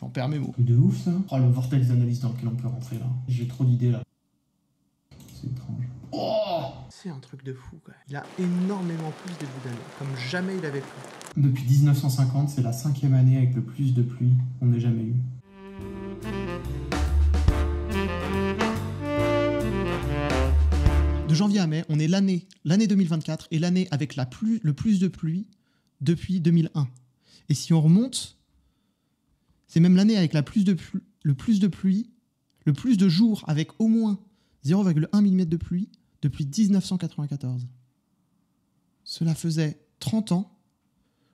J'en perds mes mots. De ouf ça. Oh, le vortex d'analyse dans lequel on peut rentrer là. J'ai trop d'idées là. C'est étrange. Oh, c'est un truc de fou quoi. Il a énormément plus début d'année, comme jamais il avait plu. Depuis 1950, c'est la 5e année avec le plus de pluie qu'on ait jamais eu. De janvier à mai, on est l'année 2024 et l'année avec le plus de pluie depuis 2001. Et si on remonte, c'est même l'année avec le plus de pluie, le plus de jours avec au moins 0,1 mm de pluie depuis 1994. Cela faisait 30 ans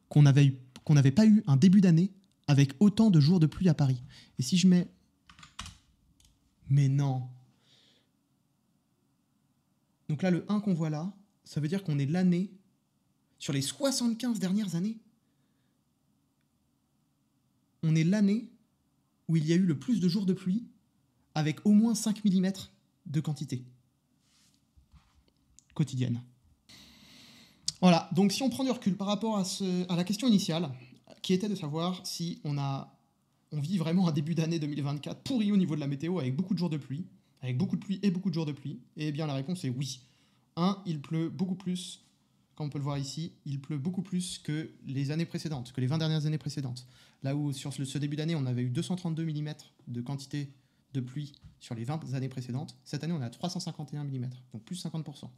qu'on n'avait pas eu un début d'année avec autant de jours de pluie à Paris. Et si je mets... Mais non. Donc là, le 1 qu'on voit là, ça veut dire qu'on est l'année, sur les 75 dernières années, on est l'année où il y a eu le plus de jours de pluie avec au moins 5 mm de quantité quotidienne. Voilà, donc si on prend du recul par rapport à la question initiale, qui était de savoir si on vit vraiment un début d'année 2024 pourri au niveau de la météo avec beaucoup de jours de pluie, avec beaucoup de pluie et beaucoup de jours de pluie, et bien la réponse est oui. Il pleut beaucoup plus, comme on peut le voir ici, il pleut beaucoup plus que les années précédentes, que les 20 dernières années précédentes. Là où sur ce début d'année, on avait eu 232 mm de quantité de pluie sur les 20 années précédentes, cette année on est à 351 mm, donc plus 50%.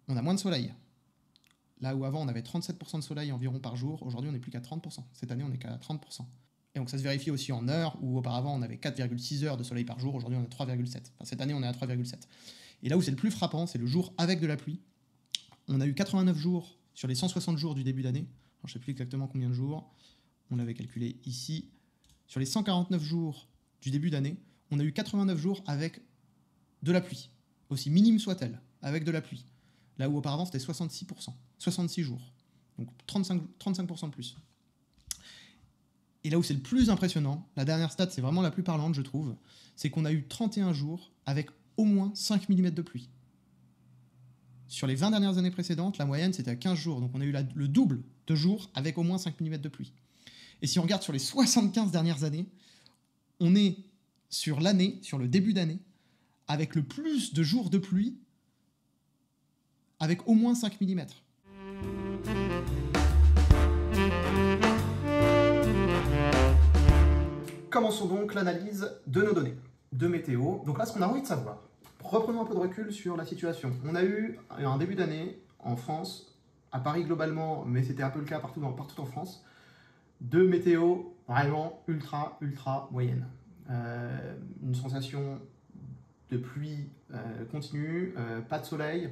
On a moins de soleil. Là où avant on avait 37% de soleil environ par jour, aujourd'hui on n'est plus qu'à 30%. Cette année on n'est qu'à 30%. Et donc ça se vérifie aussi en heures, où auparavant on avait 4,6 heures de soleil par jour, aujourd'hui on est à 3,7. Enfin, cette année on est à 3,7. Et là où c'est le plus frappant, c'est le jour avec de la pluie. On a eu 89 jours sur les 160 jours du début d'année. Je ne sais plus exactement combien de jours. On l'avait calculé ici. Sur les 149 jours du début d'année, on a eu 89 jours avec de la pluie. Aussi minime soit-elle, avec de la pluie. Là où auparavant c'était 66%. 66 jours. Donc 35% de plus. Et là où c'est le plus impressionnant, la dernière stat, c'est vraiment la plus parlante, je trouve, c'est qu'on a eu 31 jours avec au moins 5 mm de pluie. Sur les 20 dernières années précédentes, la moyenne, c'était à 15 jours. Donc on a eu le double de jours avec au moins 5 mm de pluie. Et si on regarde sur les 75 dernières années, on est sur l'année, sur le début d'année, avec le plus de jours de pluie avec au moins 5 mm. Commençons donc l'analyse de nos données de météo. Donc là, ce qu'on a envie de savoir, reprenons un peu de recul sur la situation. On a eu un début d'année en France, à Paris globalement, mais c'était un peu le cas partout en France, de météo vraiment ultra moyenne. Une sensation de pluie continue, pas de soleil,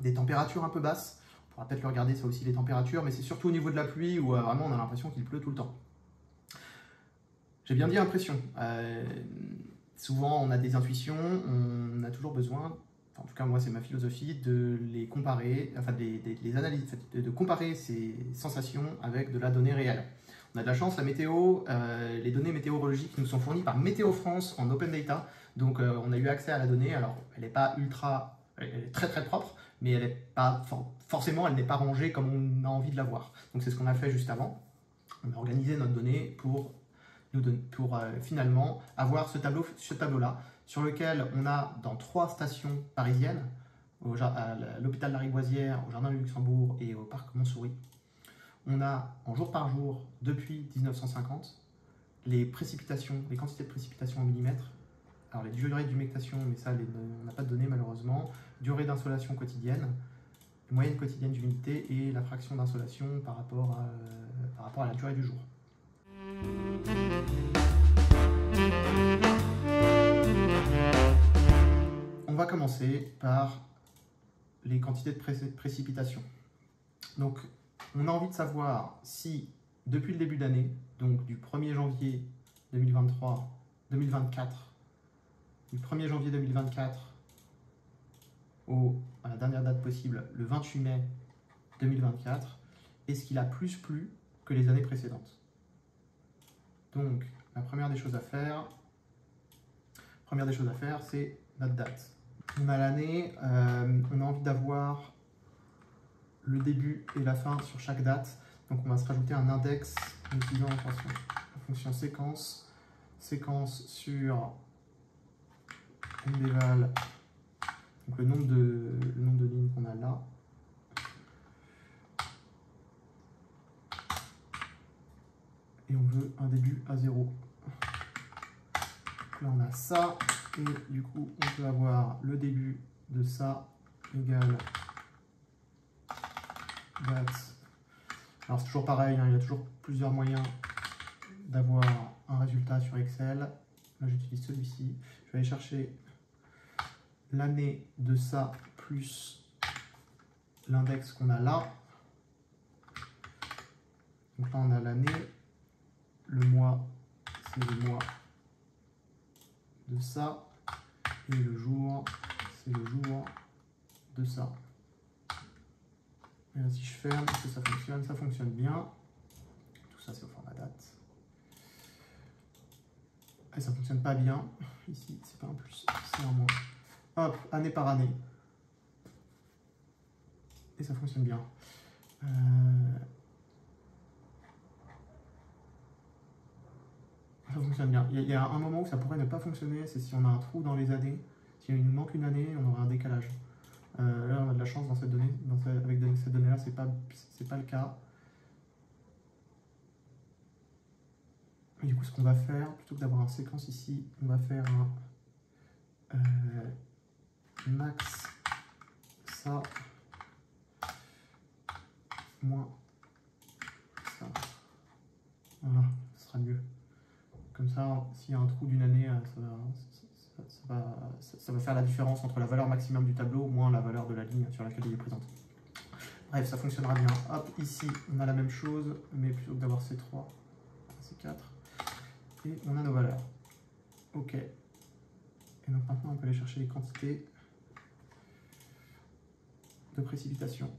des températures un peu basses. On pourra peut-être le regarder ça aussi les températures, mais c'est surtout au niveau de la pluie où vraiment on a l'impression qu'il pleut tout le temps. J'ai bien dit impression. Souvent on a des intuitions, on a toujours besoin, en tout cas moi c'est ma philosophie, de les comparer, enfin les analyses, de comparer ces sensations avec de la donnée réelle. On a de la chance, la météo, les données météorologiques nous sont fournies par Météo France en open data, donc on a eu accès à la donnée. Alors elle n'est pas elle est très propre, mais elle est pas, forcément elle n'est pas rangée comme on a envie de la voir. Donc c'est ce qu'on a fait juste avant. On a organisé notre donnée pour finalement avoir ce tableau-là, sur lequel on a dans 3 stations parisiennes, à l'hôpital Lariboisière, au Jardin du Luxembourg et au parc Montsouris, on a en jour par jour, depuis 1950, les précipitations, les quantités de précipitations en millimètres. Alors les durées d'humectation, mais ça on n'a pas de données malheureusement, durée d'insolation quotidienne, moyenne quotidienne d'humidité et la fraction d'insolation par rapport à la durée du jour. On va commencer par les quantités de précipitations. Donc, on a envie de savoir si, depuis le début d'année, donc du 1er janvier 2024, du 1er janvier 2024 à la dernière date possible, le 28 mai 2024, est-ce qu'il a plus plu que les années précédentes? Donc, la première des choses à faire, c'est notre date. On a l'année, on a envie d'avoir le début et la fin sur chaque date. Donc, on va se rajouter un index en utilisant fonction séquence. Séquence sur mdeval, donc le nombre de lignes qu'on a là. Et on veut un début à 0. Là on a ça, et du coup on peut avoir le début de ça égale date. Alors c'est toujours pareil, hein, il y a toujours plusieurs moyens d'avoir un résultat sur Excel. Là j'utilise celui-ci. Je vais aller chercher l'année de ça plus l'index qu'on a là. Donc là on a l'année, le mois c'est le mois de ça, et le jour c'est le jour de ça. Et là si je ferme, est-ce que ça fonctionne bien. Tout ça c'est au format date. Et ça fonctionne pas bien. Ici c'est pas un plus, c'est un moins. Hop, année par année. Et ça fonctionne bien. Ça fonctionne bien. Il y a un moment où ça pourrait ne pas fonctionner, c'est si on a un trou dans les années. S'il nous manque une année, on aura un décalage. Là, on a de la chance dans cette donnée. Avec cette donnée-là, c'est pas le cas. Et du coup, ce qu'on va faire, plutôt que d'avoir un séquence ici, on va faire un max ça moins ça. Voilà, ce sera mieux. Comme ça, s'il y a un trou d'une année, ça va faire la différence entre la valeur maximum du tableau moins la valeur de la ligne sur laquelle il est présent. Bref, ça fonctionnera bien. Hop, ici, on a la même chose, mais plutôt que d'avoir C3, C4. Et on a nos valeurs. OK. Et donc maintenant, on peut aller chercher les quantités de précipitation.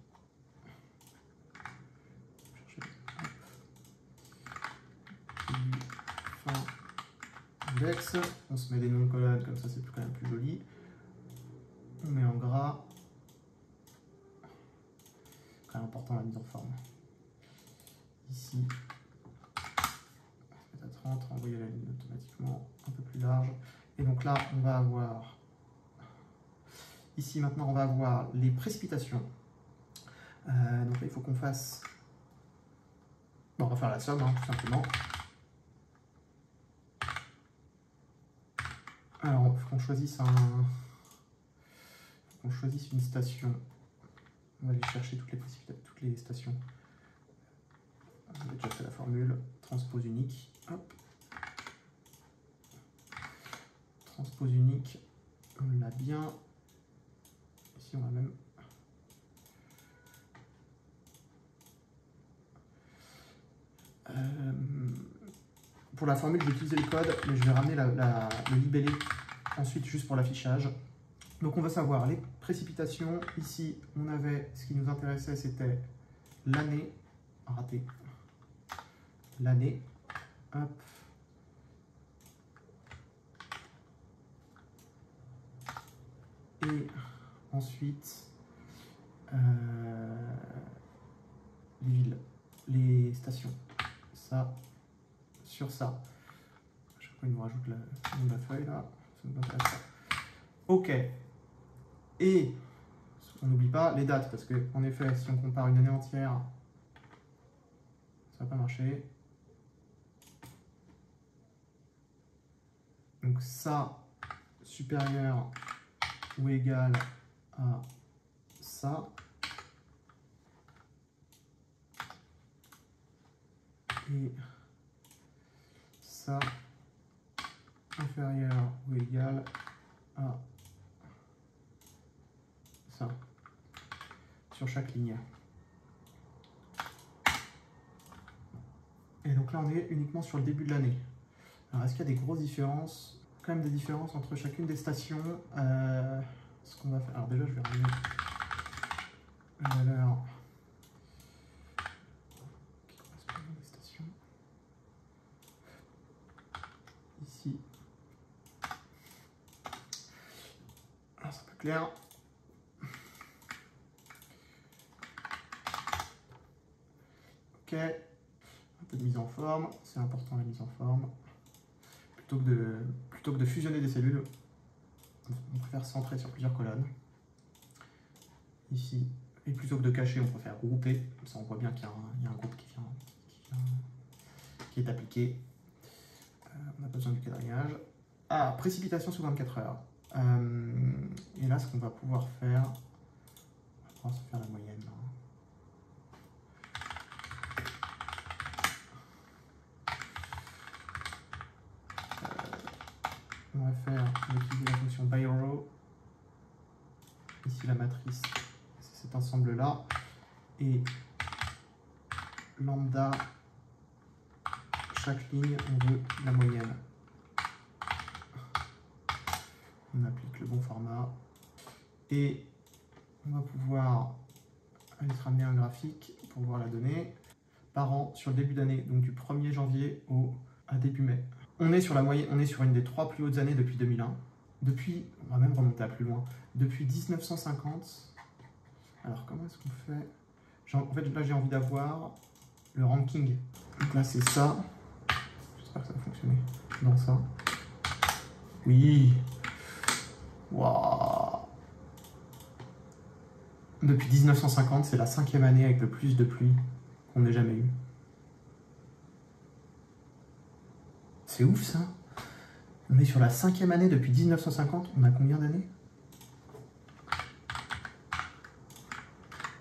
Fin index. On se met des noms de colonnes, comme ça c'est quand même plus joli. On met en gras. Quand même important la mise en forme. Ici, on va mettre à 30, renvoyer la ligne automatiquement un peu plus large. Et donc là, on va avoir... Ici, maintenant, on va avoir les précipitations. Donc là, il faut qu'on fasse... Bon, on va faire la somme, hein, tout simplement. Alors, il faut qu'on choisisse une station. On va aller chercher toutes les stations. On a déjà fait la formule. Transpose unique. Hop. Transpose unique. On l'a bien. Ici, on a même... Pour la formule, je vais utiliser le code, mais je vais ramener le libellé ensuite juste pour l'affichage. Donc on va savoir les précipitations. Ici, on avait, ce qui nous intéressait, c'était l'année. Raté. L'année. Hop. Et ensuite, les villes, les stations. Ça, sur ça. Je crois qu'il nous rajoute le nom de la feuille là. Ça nous intéresse pas. OK. Et on n'oublie pas les dates, parce que en effet, si on compare une année entière, ça va pas marcher. Donc ça, supérieur ou égal à ça. Et ça, inférieur ou égal à ça, sur chaque ligne. Et donc là, on est uniquement sur le début de l'année. Alors, est-ce qu'il y a des grosses différences? Quand même des différences entre chacune des stations. Ce qu'on va faire. Alors déjà, je vais ramener la valeur qui correspond aux stations. Ici. Alors, c'est un peu clair. Ok. Un peu mise en forme, c'est important la mise en forme. Plutôt que de fusionner des cellules, on préfère centrer sur plusieurs colonnes. Ici, et plutôt que de cacher, on préfère grouper. Comme ça, on voit bien qu'il y a un groupe qui est appliqué. On n'a pas besoin du quadrillage. Ah, précipitation sous 24 heures. Et là, ce qu'on va pouvoir faire, on va pouvoir se faire la moyenne. Là. On va utiliser la fonction Bayero. Ici, la matrice, c'est cet ensemble-là. Et lambda, chaque ligne, on veut la moyenne. On applique le bon format. Et on va pouvoir aller se ramener un graphique pour voir la donnée par an sur le début d'année, donc du 1er janvier à début mai. On est sur la moyenne, on est sur une des 3 plus hautes années depuis 2001. On va même remonter à plus loin. Depuis 1950. Alors comment est-ce qu'on fait? En fait, là j'ai envie d'avoir le ranking. Donc là c'est ça. J'espère que ça va fonctionner. Dans ça. Oui. Waouh. Depuis 1950, c'est la 5e année avec le plus de pluie qu'on ait jamais eu. C'est ouf ça. On est sur la 5e année depuis 1950. On a combien d'années?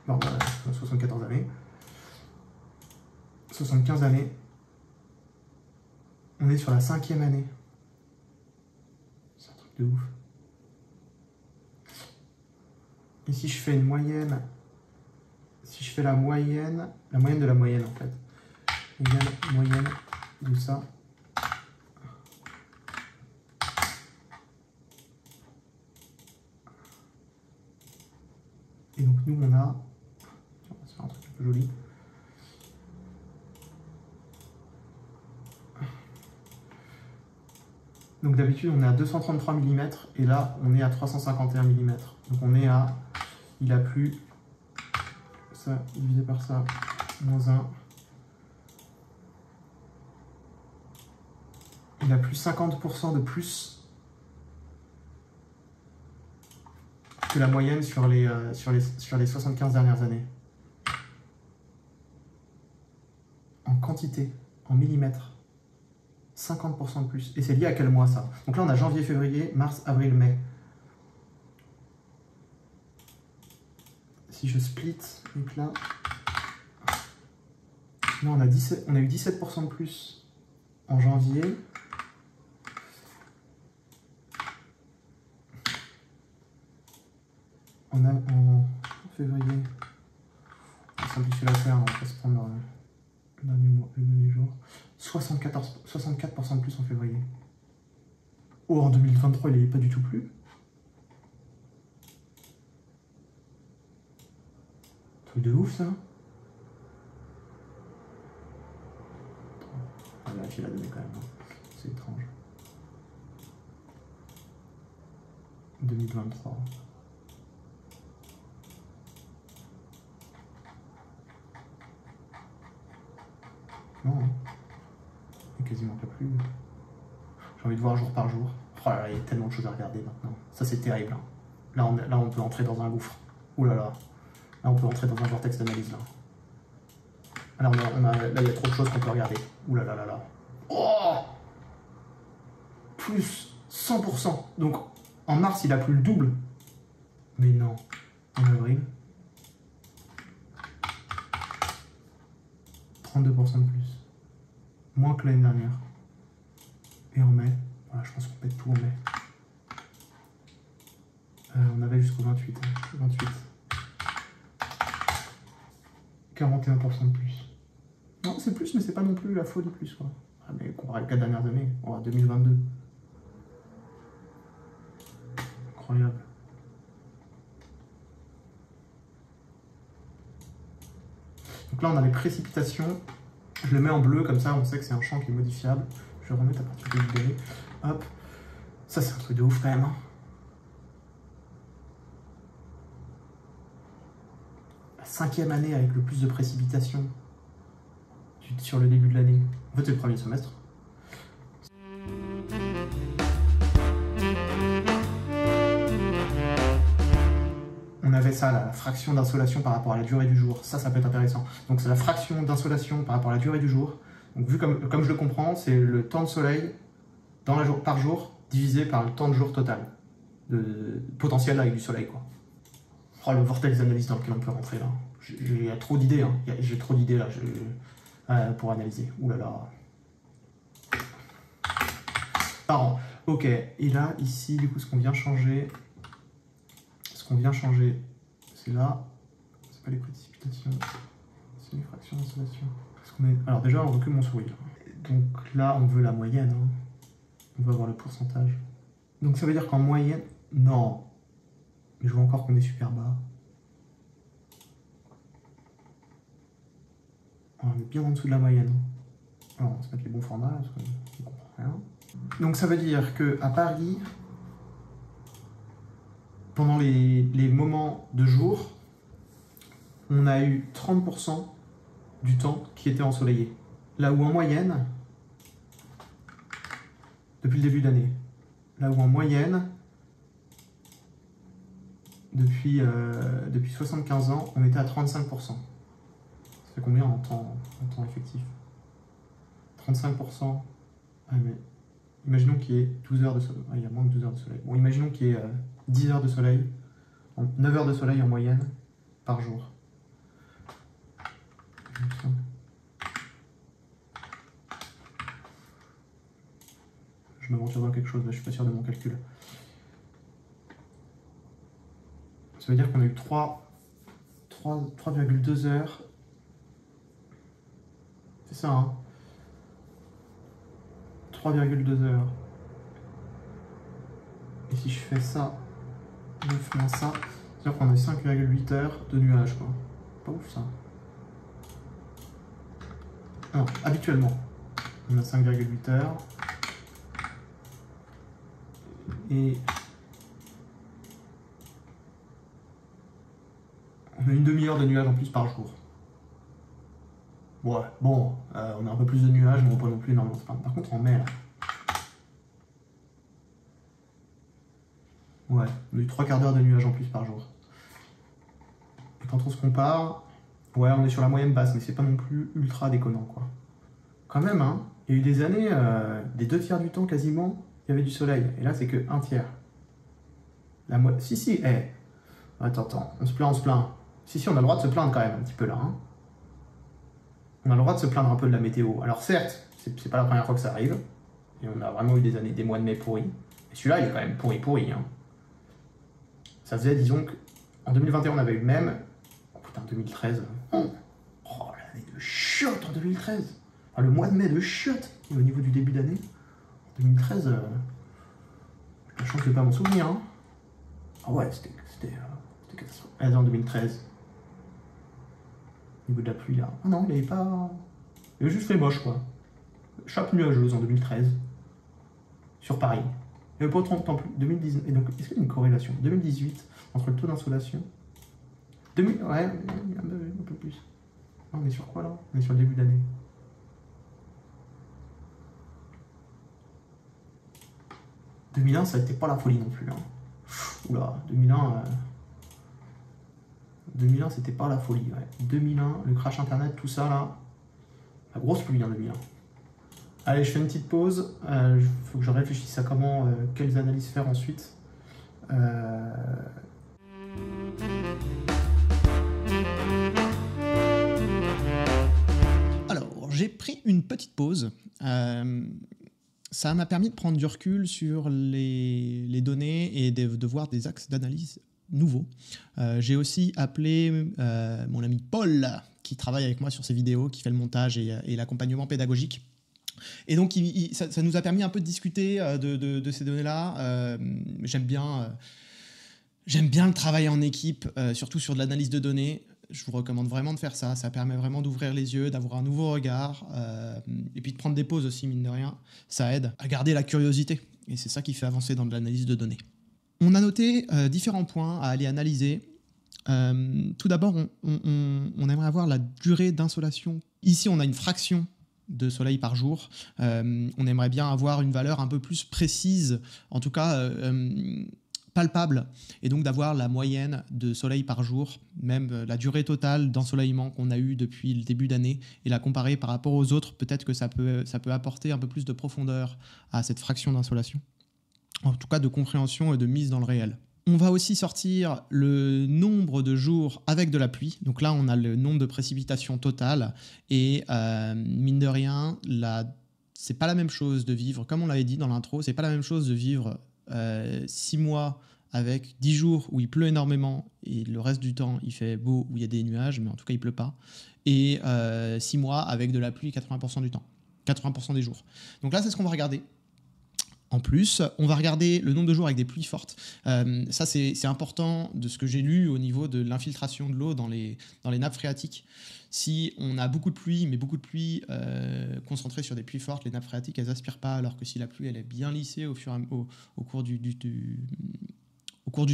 Bon, 74 années. 75 années. On est sur la 5e année. C'est un truc de ouf. Et si je fais une moyenne, si je fais la moyenne de la moyenne en fait, égale moyenne de ça. Et donc nous on a, on va se faire un truc un peu joli. Donc d'habitude on est à 233 mm et là on est à 351 mm. Donc on est à, il a plu, ça divisé par ça, moins 1. Il a plu 50% de plus que la moyenne sur les 75 dernières années. En quantité, en millimètres. 50% de plus. Et c'est lié à quel mois ça? Donc là on a janvier, février, mars, avril, mai. Si je split, donc là on a eu 17% de plus en janvier. En février, on va simplifier l'affaire, on va pas se prendre le dernier jour. 64% de plus en février. Oh, en 2023, il n'y est pas du tout plus. Truc de ouf, ça. On va vérifier la donnée quand même. C'est étrange. 2023. Non, hein. Il n'y a quasiment pas plus. J'ai envie de voir jour par jour. Oh là là, il y a tellement de choses à regarder maintenant. Ça, c'est terrible. Hein. Là, on peut entrer dans un gouffre. Ouh là là. Là, on peut entrer dans un vortex d'analyse. Là, il y a trop de choses qu'on peut regarder. Ouh là là là là. Oh, plus 100%. Donc, en mars, il a plus le double. Mais non. En avril. 32% de plus. Moins que l'année dernière. Et en mai, voilà, je pense qu'on pète tout en mai. On avait jusqu'au 28. Hein, 28. 41% de plus. Non, c'est plus, mais c'est pas non plus la folie plus, quoi. Ah, mais comparé aux 4 dernières années, on va 2022. Incroyable. Donc là, on a les précipitations. Je le mets en bleu, comme ça, on sait que c'est un champ qui est modifiable. Je vais remettre à partir de l'idée. Hop. Ça, c'est un truc de ouf, quand même. Hein. La 5e année avec le plus de précipitations. sur le début de l'année. En fait, c'est le premier semestre. On avait ça, la fraction d'insolation par rapport à la durée du jour. Ça peut être intéressant. Donc c'est la fraction d'insolation par rapport à la durée du jour. Donc vu comme je le comprends, c'est le temps de soleil par jour divisé par le temps de jour total. Potentiel avec du soleil, quoi. Oh, le vortex d'analyse dans lequel on peut rentrer là. J'ai trop d'idées, hein. J'ai trop d'idées là pour analyser. Ouh là là. Par an. Ok, et là, ici, du coup, ce qu'on vient changer, c'est là, c'est pas les précipitations, c'est les fractions d'insolation. Alors déjà, on recule mon souris. Donc là, on veut la moyenne, hein. On veut avoir le pourcentage. Donc ça veut dire qu'en moyenne, non, mais je vois encore qu'on est super bas. On est bien en dessous de la moyenne. Alors, on va se mettre les bons formats, parce qu'on ne comprend rien. Donc ça veut dire qu'à Paris, pendant les moments de jour, on a eu 30% du temps qui était ensoleillé. Là où en moyenne, depuis le début d'année, depuis 75 ans, on était à 35%. Ça fait combien en temps effectif? 35%. Ah, mais imaginons qu'il y ait 12 heures de soleil. Ah, il y a moins que 12 heures de soleil. Bon, imaginons qu'il y ait 10 heures de soleil, 9 heures de soleil en moyenne par jour. Je m'aventure dans quelque chose, là, je suis pas sûr de mon calcul. Ça veut dire qu'on a eu 3,2 heures. C'est ça, hein? 3,2 heures. Et si je fais ça, 9 moins ça, c'est-à-dire qu'on a 5,8 heures de nuages, quoi. Pas ouf, ça. Non, habituellement, on a 5,8 heures. Et on a une demi-heure de nuages en plus par jour. Ouais, bon, on a un peu plus de nuages, mais on ne peut pas non plus énormément se plaindre. Par contre, en mai, là. Ouais, on a eu 3 quarts d'heure de nuages en plus par jour. Et quand on se compare, ouais, on est sur la moyenne basse, mais c'est pas non plus ultra déconnant, quoi. Quand même, hein, il y a eu des années, des 2 tiers du temps quasiment, il y avait du soleil. Et là, c'est que 1 tiers. Si, Attends, on se plaint. Si, on a le droit de se plaindre quand même, un petit peu là, hein. On a le droit de se plaindre un peu de la météo. Alors certes, c'est pas la première fois que ça arrive. Et on a vraiment eu des mois de mai pourris. Et celui-là, il est quand même pourri, hein. Ça faisait, disons qu'en 2021, on avait eu le même. Oh putain, 2013. Oh, l'année de chiotte en 2013. Enfin, le mois de mai de chiotte. Et au niveau du début d'année, en 2013, j'ai la chance de pas m'en souvenir, hein. Ah ouais, c'était catastrophique. Allez, en 2013. Au niveau de la pluie, là. Ah non, il avait pas... Il avait juste fait moche, quoi. Chape nuageuse en 2013. Sur Paris. Il n'y avait pas autant de temps plus. 2019. Et donc, est-ce qu'il y a une corrélation 2018 entre le taux d'insolation. Ouais, un peu plus. Non, on est sur quoi, là? On est sur le début d'année. « 2001, ça n'était pas la folie non plus. Hein. Oula, 2001... 2001, c'était pas la folie. Ouais. 2001, le crash internet, tout ça là. La grosse pluie en 2001. Allez, je fais une petite pause. Il faut que je réfléchisse à quelles analyses faire ensuite. Alors, j'ai pris une petite pause. Ça m'a permis de prendre du recul sur les données et de voir des axes d'analyse nouveaux. J'ai aussi appelé mon ami Paul, qui travaille avec moi sur ces vidéos, qui fait le montage et l'accompagnement pédagogique. Et donc, ça nous a permis un peu de discuter de ces données-là. J'aime bien le travail en équipe, surtout sur de l'analyse de données. Je vous recommande vraiment de faire ça. Ça permet vraiment d'ouvrir les yeux, d'avoir un nouveau regard, et puis de prendre des pauses aussi, mine de rien. Ça aide à garder la curiosité. Et c'est ça qui fait avancer dans de l'analyse de données. On a noté différents points à aller analyser. Tout d'abord, on aimerait avoir la durée d'insolation Ici, on a une fraction de soleil par jour. On aimerait bien avoir une valeur un peu plus précise, en tout cas palpable, et donc d'avoir la moyenne de soleil par jour, même la durée totale d'ensoleillement qu'on a eu depuis le début d'année, et la comparer par rapport aux autres. Peut-être que ça peut apporter un peu plus de profondeur à cette fraction d'insolation, en tout cas de compréhension et de mise dans le réel. On va aussi sortir le nombre de jours avec de la pluie. Donc là, on a le nombre de précipitations totales. Et mine de rien, c'est pas la même chose de vivre, comme on l'avait dit dans l'intro, c'est pas la même chose de vivre 6 mois avec 10 jours où il pleut énormément et le reste du temps il fait beau, où il y a des nuages, mais en tout cas il pleut pas. Et 6 mois avec de la pluie 80% du temps, 80% des jours. Donc là, c'est ce qu'on va regarder. En plus, on va regarder le nombre de jours avec des pluies fortes. Ça, c'est important de ce que j'ai lu au niveau de l'infiltration de l'eau dans les nappes phréatiques. Si on a beaucoup de pluie, mais beaucoup de pluie concentrée sur des pluies fortes, les nappes phréatiques, elles n'aspirent pas, alors que si la pluie elle est bien lissée au cours du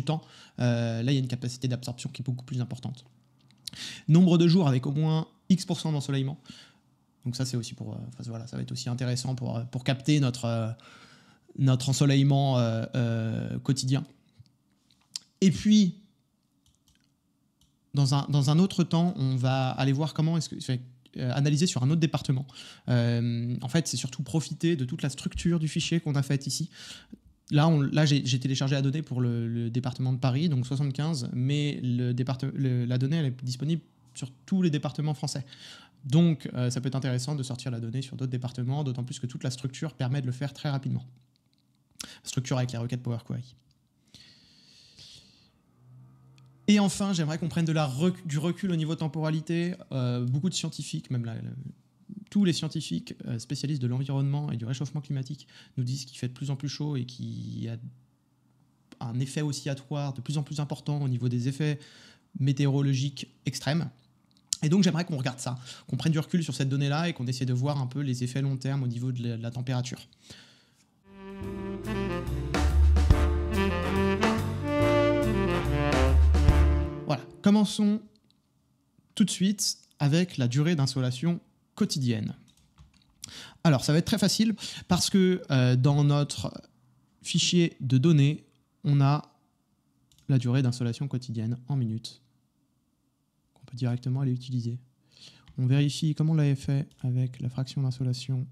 temps, là, il y a une capacité d'absorption qui est beaucoup plus importante. Nombre de jours avec au moins X% d'ensoleillement. Donc ça, c'est aussi voilà, ça va être aussi intéressant pour capter notre ensoleillement quotidien. Et puis, dans un autre temps, on va aller voir comment est-ce que analyser sur un autre département. En fait, c'est surtout profiter de toute la structure du fichier qu'on a fait ici. Là, j'ai téléchargé la donnée pour le département de Paris, donc 75, mais la donnée elle est disponible sur tous les départements français. Donc, ça peut être intéressant de sortir la donnée sur d'autres départements, d'autant plus que toute la structure permet de le faire très rapidement. Structure avec les requêtes Power Query. Et enfin, j'aimerais qu'on prenne du recul au niveau temporalité. Beaucoup de scientifiques, même tous les scientifiques spécialistes de l'environnement et du réchauffement climatique nous disent qu'il fait de plus en plus chaud et qu'il y a un effet oscillatoire de plus en plus important au niveau des effets météorologiques extrêmes. Et donc j'aimerais qu'on regarde ça, qu'on prenne du recul sur cette donnée-là et qu'on essaie de voir un peu les effets long terme au niveau de la température. Voilà, commençons tout de suite avec la durée d'insolation quotidienne. Alors, ça va être très facile parce que dans notre fichier de données, on a la durée d'insolation quotidienne en minutes, qu'on peut directement aller utiliser. On vérifie comme on l'avait fait avec la fraction d'insolation.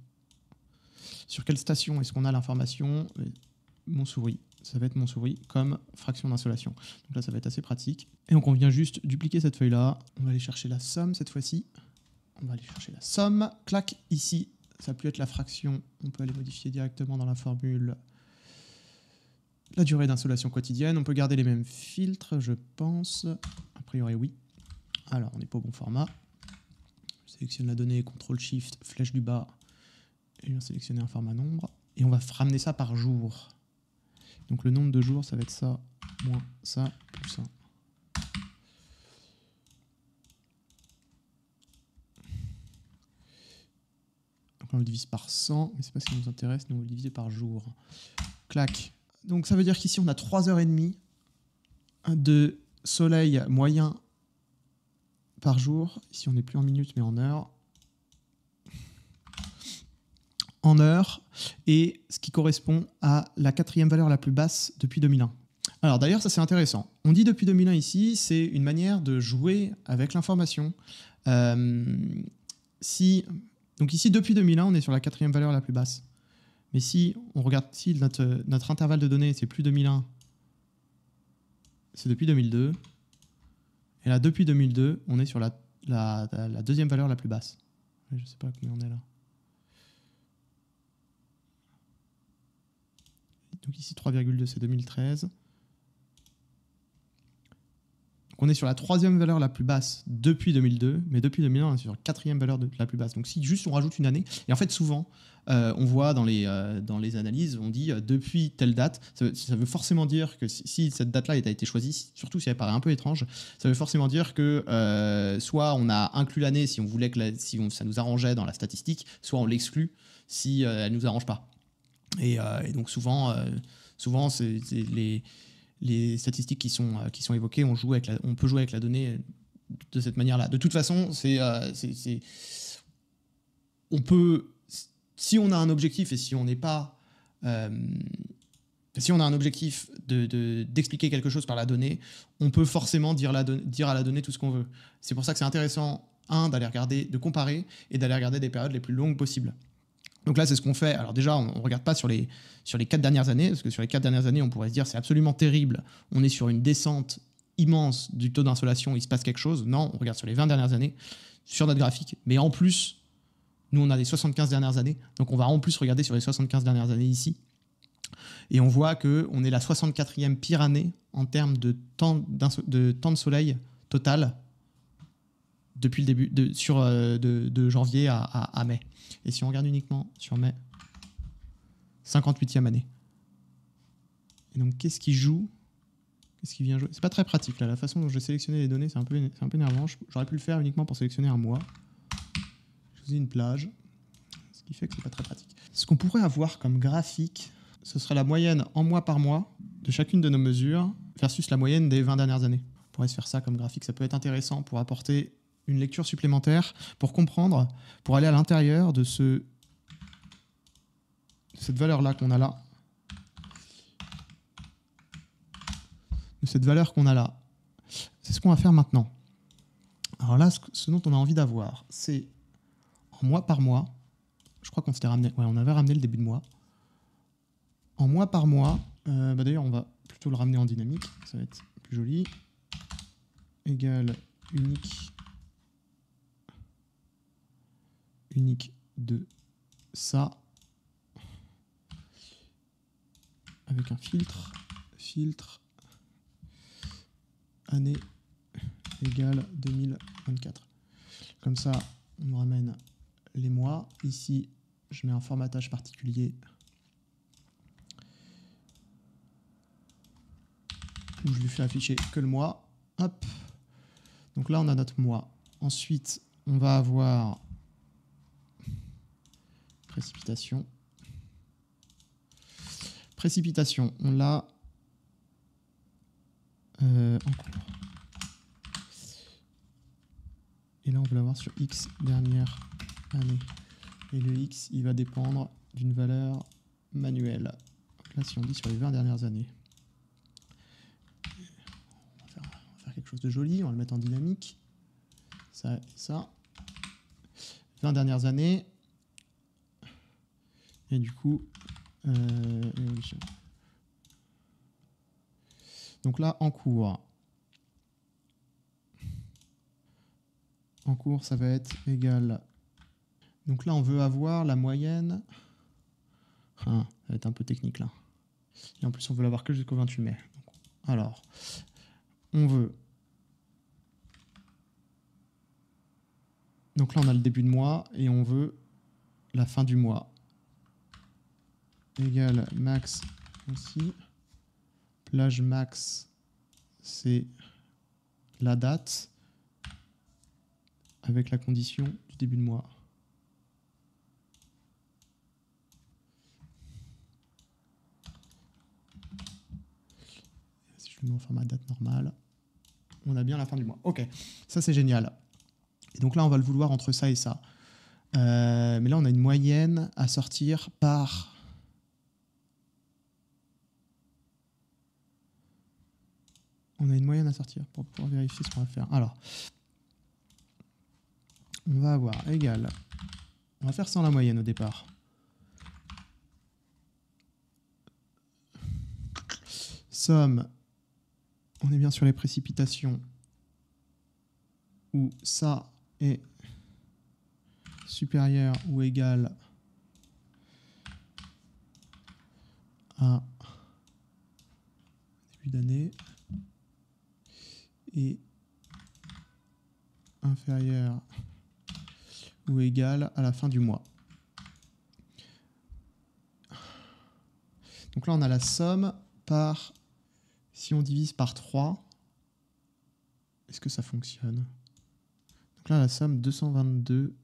Sur quelle station est-ce qu'on a l'information ? Mon souris. Ça va être mon souris comme fraction d'insolation. Donc là, ça va être assez pratique. Et donc, on vient juste dupliquer cette feuille-là. On va aller chercher la somme cette fois-ci. On va aller chercher la somme. Clac, ici, ça a pu être la fraction. On peut aller modifier directement dans la formule la durée d'insolation quotidienne. On peut garder les mêmes filtres, je pense. A priori, oui. Alors, on n'est pas au bon format. Je sélectionne la donnée, CTRL-SHIFT, flèche du bas. Et je viens sélectionner un format nombre. Et on va ramener ça par jour. Donc le nombre de jours, ça va être ça, moins ça, plus ça. Donc là, on le divise par 100, mais c'est pas ce qui nous intéresse, nous on va le diviser par jour. Clac. Donc ça veut dire qu'ici, on a 3h30 de soleil moyen par jour. Ici, on n'est plus en minutes, mais en heures. En heures, et ce qui correspond à la 4e valeur la plus basse depuis 2001. Alors d'ailleurs, ça c'est intéressant. On dit depuis 2001 ici, c'est une manière de jouer avec l'information. Donc ici, depuis 2001, on est sur la 4e valeur la plus basse. Mais si on regarde ici, notre intervalle de données, c'est plus 2001, c'est depuis 2002. Et là, depuis 2002, on est sur la 2e valeur la plus basse. Je ne sais pas combien on est là. Donc ici, 3,2, c'est 2013. Donc on est sur la 3e valeur la plus basse depuis 2002, mais depuis 2001, on est sur la 4e valeur la plus basse. Donc si juste on rajoute une année, et en fait souvent, on voit dans les analyses, on dit depuis telle date, ça veut forcément dire que si cette date-là a été choisie, surtout si elle paraît un peu étrange, ça veut forcément dire que soit on a inclus l'année si on voulait ça nous arrangeait dans la statistique, soit on l'exclut si elle ne nous arrange pas. Et donc souvent c'est les statistiques qui sont évoquées, on peut jouer avec la donnée de cette manière-là. De toute façon, on peut, si on a un objectif et si on n'est pas... si on a un objectif d'expliquer quelque chose par la donnée, on peut forcément dire à la donnée tout ce qu'on veut. C'est pour ça que c'est intéressant, d'aller regarder, de comparer et d'aller regarder des périodes les plus longues possibles. Donc là, c'est ce qu'on fait. Alors déjà, on ne regarde pas sur les 4 dernières années, parce que sur les 4 dernières années, on pourrait se dire c'est absolument terrible, on est sur une descente immense du taux d'insolation, il se passe quelque chose. Non, on regarde sur les 20 dernières années, sur notre graphique. Mais en plus, nous, on a les 75 dernières années, donc on va en plus regarder sur les 75 dernières années ici. Et on voit qu'on est la 64e pire année en termes de temps de soleil total depuis le début, de janvier à mai. Et si on regarde uniquement sur mai, 58e année. Et donc, qu'est-ce qui joue? Qu'est-ce qui vient jouer? C'est pas très pratique, là. La façon dont je vais sélectionner les données, c'est un peu énervant. J'aurais pu le faire uniquement pour sélectionner un mois. Je choisis une plage, ce qui fait que c'est pas très pratique. Ce qu'on pourrait avoir comme graphique, ce serait la moyenne en mois par mois de chacune de nos mesures versus la moyenne des 20 dernières années. On pourrait se faire ça comme graphique. Ça peut être intéressant pour apporter une lecture supplémentaire, pour comprendre, pour aller à l'intérieur de cette valeur-là qu'on a là. De cette valeur qu'on a là. C'est ce qu'on va faire maintenant. Alors là, ce dont on a envie d'avoir, c'est en mois par mois. Je crois qu'on s'était ramené. Ouais, on avait ramené le début de mois. En mois par mois, d'ailleurs, on va plutôt le ramener en dynamique. Ça va être plus joli. Égal unique de ça avec un filtre année égale 2024. Comme ça, on nous ramène les mois. Ici, je mets un formatage particulier où je lui fais afficher que le mois. Hop. Donc là, on a notre mois. Ensuite, on va avoir précipitation. Précipitation, on l'a en cours. Et là, on veut l'avoir sur X dernière année. Et le X, il va dépendre d'une valeur manuelle. Donc là, si on dit sur les 20 dernières années, on va faire quelque chose de joli. On va le mettre en dynamique. Ça et ça. 20 dernières années. Et du coup, évolution. Donc là, en cours. En cours, ça va être égal. Donc là, on veut avoir la moyenne. Ça va être un peu technique là. Et en plus, on veut l'avoir que jusqu'au 28 mai. Donc, alors, on veut. Donc là, on a le début de mois et on veut la fin du mois. Égal max aussi. Plage max, c'est la date avec la condition du début de mois. Si je le mets en format date normale, on a bien la fin du mois. Ok, ça c'est génial. Et donc là, on va le vouloir entre ça et ça. Mais là, on a une moyenne à sortir par... On a une moyenne à sortir pour pouvoir vérifier ce qu'on va faire. Alors, on va avoir égal... On va faire sans la moyenne au départ. Somme, on est bien sur les précipitations où ça est supérieur ou égal à début d'année et inférieur ou égal à la fin du mois. Donc là, on a la somme par, si on divise par 3, est-ce que ça fonctionne? Donc là, la somme 222,3.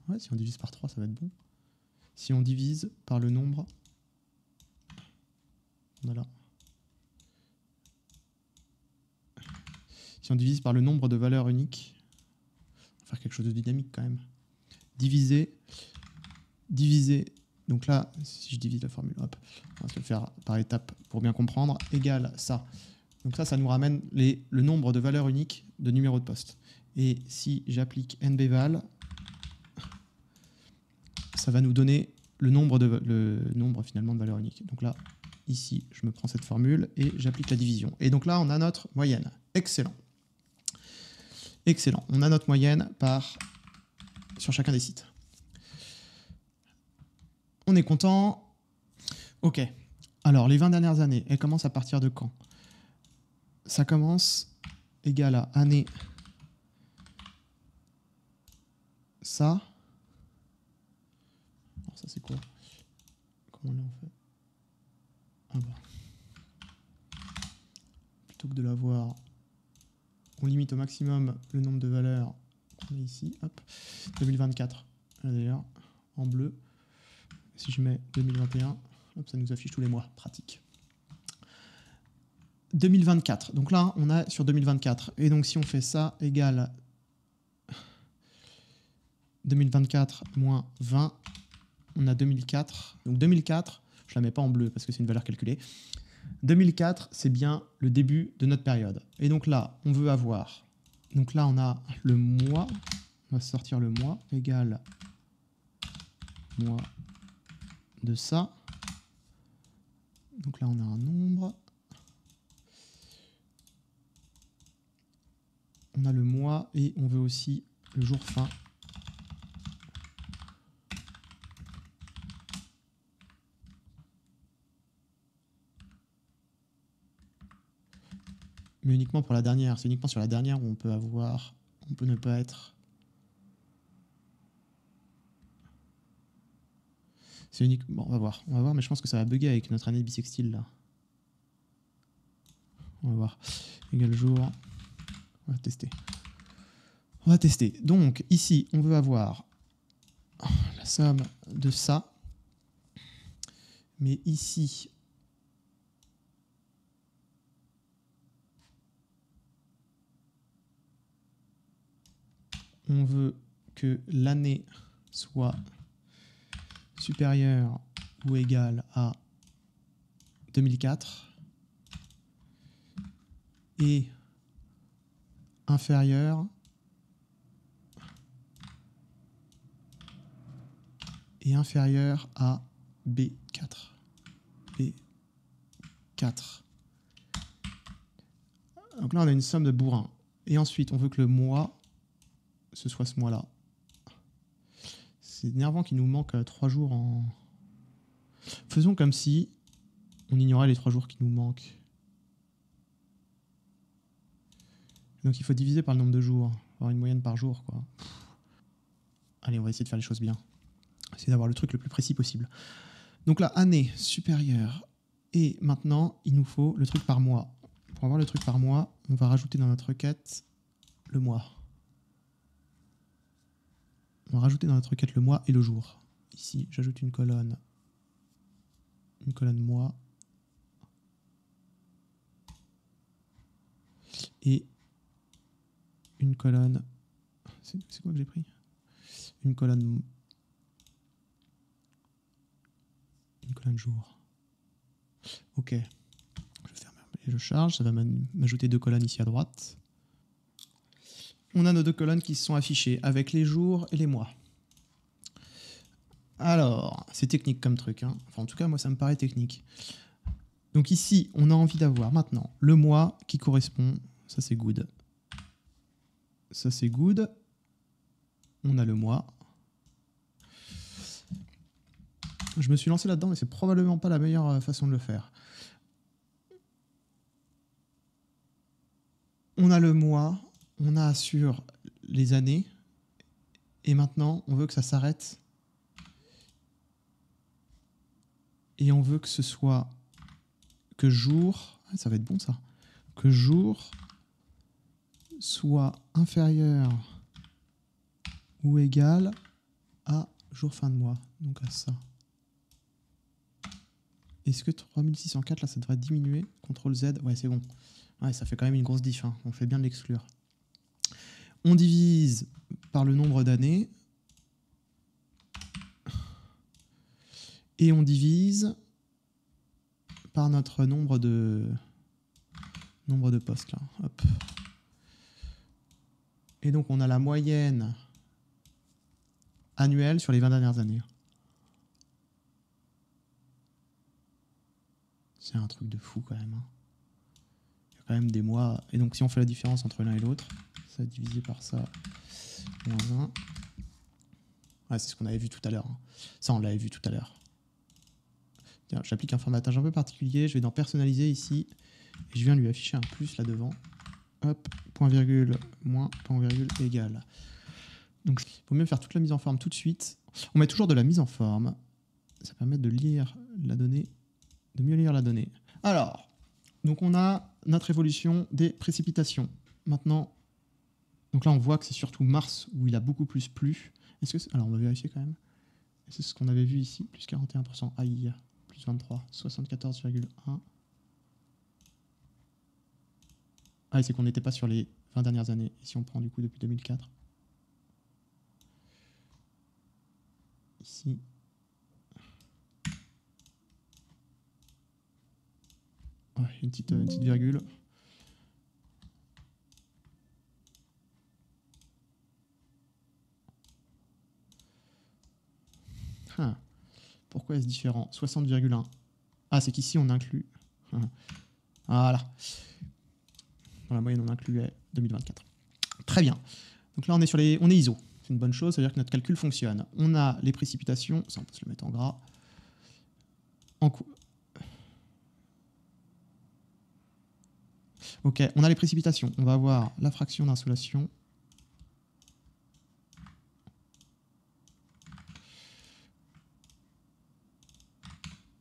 Ouais, si on divise par 3, ça va être bon. Si on divise par le nombre, on a là. Si on divise par le nombre de valeurs uniques, faire quelque chose de dynamique quand même. Diviser. Donc là, si je divise la formule, hop, on va se le faire par étapes pour bien comprendre, égale ça. Donc ça nous ramène le nombre de valeurs uniques de numéros de poste. Et si j'applique nbval, ça va nous donner le nombre finalement de valeurs uniques. Donc là, ici, je me prends cette formule et j'applique la division. Et donc là, on a notre moyenne. Excellent. Excellent. On a notre moyenne sur chacun des sites. On est content. OK. Alors, les 20 dernières années, elles commencent à partir de quand? Ça commence égal à année. Ça. Alors ça, c'est quoi? Comment on fait? Ah bah. Plutôt que de l'avoir, on limite au maximum le nombre de valeurs qu'on a ici. Hop. 2024. Là d'ailleurs, en bleu. Si je mets 2021, hop, ça nous affiche tous les mois. Pratique. 2024. Donc là, on a sur 2024. Et donc si on fait ça, égale 2024 moins 20, on a 2004. Donc 2004, je ne la mets pas en bleu parce que c'est une valeur calculée. 2004, c'est bien le début de notre période. Et donc là, on veut avoir... Donc là, on a le mois. On va sortir le mois égale mois de ça. Donc là, on a un nombre. On a le mois et on veut aussi le jour fin. Mais uniquement pour la dernière. C'est uniquement sur la dernière où on peut ne pas être. C'est unique. Bon, on va voir, mais je pense que ça va bugger avec notre année bissextile là. On va voir. Égal jour. On va tester. Donc ici, on veut avoir la somme de ça. Mais ici, on veut que l'année soit supérieure ou égale à 2004 et inférieure à B4. B4. Donc là, on a une somme de bourrin. Et ensuite, on veut que le mois, ce soit ce mois-là. C'est énervant qu'il nous manque 3 jours en... Faisons comme si on ignorait les 3 jours qui nous manquent. Donc il faut diviser par le nombre de jours. Avoir une moyenne par jour, quoi. Allez, on va essayer de faire les choses bien. Essayer d'avoir le truc le plus précis possible. Donc là, année supérieure. Et maintenant, il nous faut le truc par mois. Pour avoir le truc par mois, on va rajouter dans notre requête le mois. On va rajouter dans notre requête le mois et le jour. Ici, j'ajoute une colonne mois. Et une colonne... C'est quoi que j'ai pris? Une colonne jour. Ok. Je vais fermer et je charge. Ça va m'ajouter 2 colonnes ici à droite. On a nos 2 colonnes qui se sont affichées avec les jours et les mois. Alors, c'est technique comme truc, hein. Enfin, en tout cas, moi, ça me paraît technique. Donc ici, on a envie d'avoir maintenant le mois qui correspond. Ça, c'est good. Ça, c'est good. On a le mois. Je me suis lancé là-dedans, mais c'est probablement pas la meilleure façon de le faire. On a le mois, on a sur les années, et maintenant, on veut que ça s'arrête. Et on veut que ce soit que jour, ça va être bon ça, que jour soit inférieur ou égal à jour fin de mois, donc à ça. Est-ce que 3604, là, ça devrait diminuer? CTRL Z, ouais, c'est bon. Ouais, ça fait quand même une grosse diff, hein. On fait bien de l'exclure. On divise par le nombre d'années. Et on divise par notre nombre de postes là. Hop. Et donc on a la moyenne annuelle sur les 20 dernières années. C'est un truc de fou quand même. Il y a quand même des mois. Et donc si on fait la différence entre l'un et l'autre, ça divisé par ça, moins 1. Ouais, c'est ce qu'on avait vu tout à l'heure. Ça, on l'avait vu tout à l'heure. J'applique un formatage un peu particulier. Je vais dans personnaliser ici. Et je viens lui afficher un plus là devant. Hop, point virgule, moins, point virgule, égal. Donc il faut mieux faire toute la mise en forme tout de suite. On met toujours de la mise en forme. Ça permet de lire la donnée, de mieux lire la donnée. Alors, donc on a notre évolution des précipitations. Maintenant, donc là on voit que c'est surtout mars où il a beaucoup plus plu. Alors on va vérifier quand même. C'est ce qu'on avait vu ici, plus 41%. Aïe, plus 23, 74,1. Ah, et c'est qu'on n'était pas sur les 20 dernières années. Et si on prend du coup depuis 2004. Ici. Ouais, une petite virgule. Ah, pourquoi est-ce différent? 60,1. Ah, c'est qu'ici on inclut. Voilà. Dans la moyenne, on incluait 2024. Très bien. Donc là, on est ISO. C'est une bonne chose, c'est-à-dire que notre calcul fonctionne. On a les précipitations, ça on peut se le mettre en gras. Ok, on a les précipitations. On va avoir la fraction d'insolation.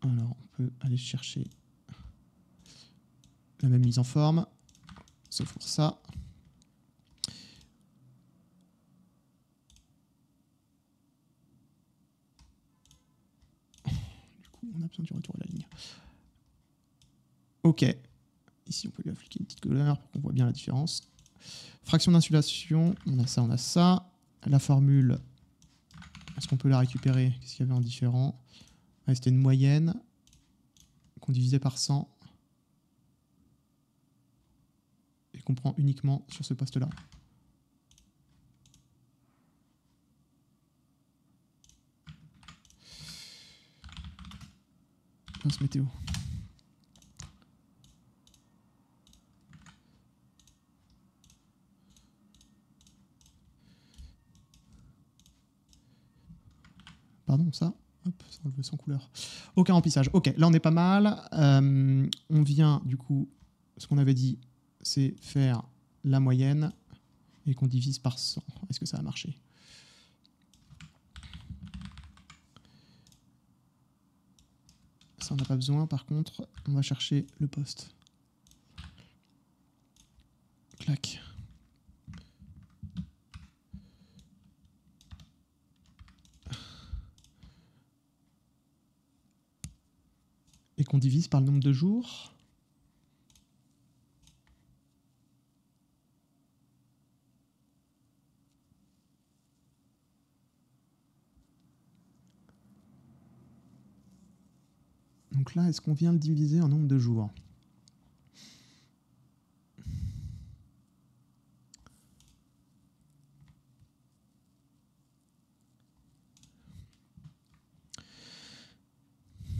Alors, on peut aller chercher la même mise en forme, sauf pour ça. Du coup, on a besoin du retour à la ligne. Ok. Ici, on peut lui appliquer une petite couleur pour qu'on voit bien la différence. Fraction d'insolation, on a ça, on a ça. La formule, est-ce qu'on peut la récupérer? Qu'est-ce qu'il y avait en différent? Ouais, c'était une moyenne qu'on divisait par 100 et qu'on prend uniquement sur ce poste-là. Mince météo. Pardon, ça. Hop, ça enlevé sans couleur. Aucun remplissage. Ok, là on est pas mal. On vient du coup, ce qu'on avait dit, c'est faire la moyenne et qu'on divise par 100. Est-ce que ça a marché? Ça on n'a pas besoin. Par contre, on va chercher le poste. Clac. Et qu'on divise par le nombre de jours. Donc là, est-ce qu'on vient le diviser en nombre de jours?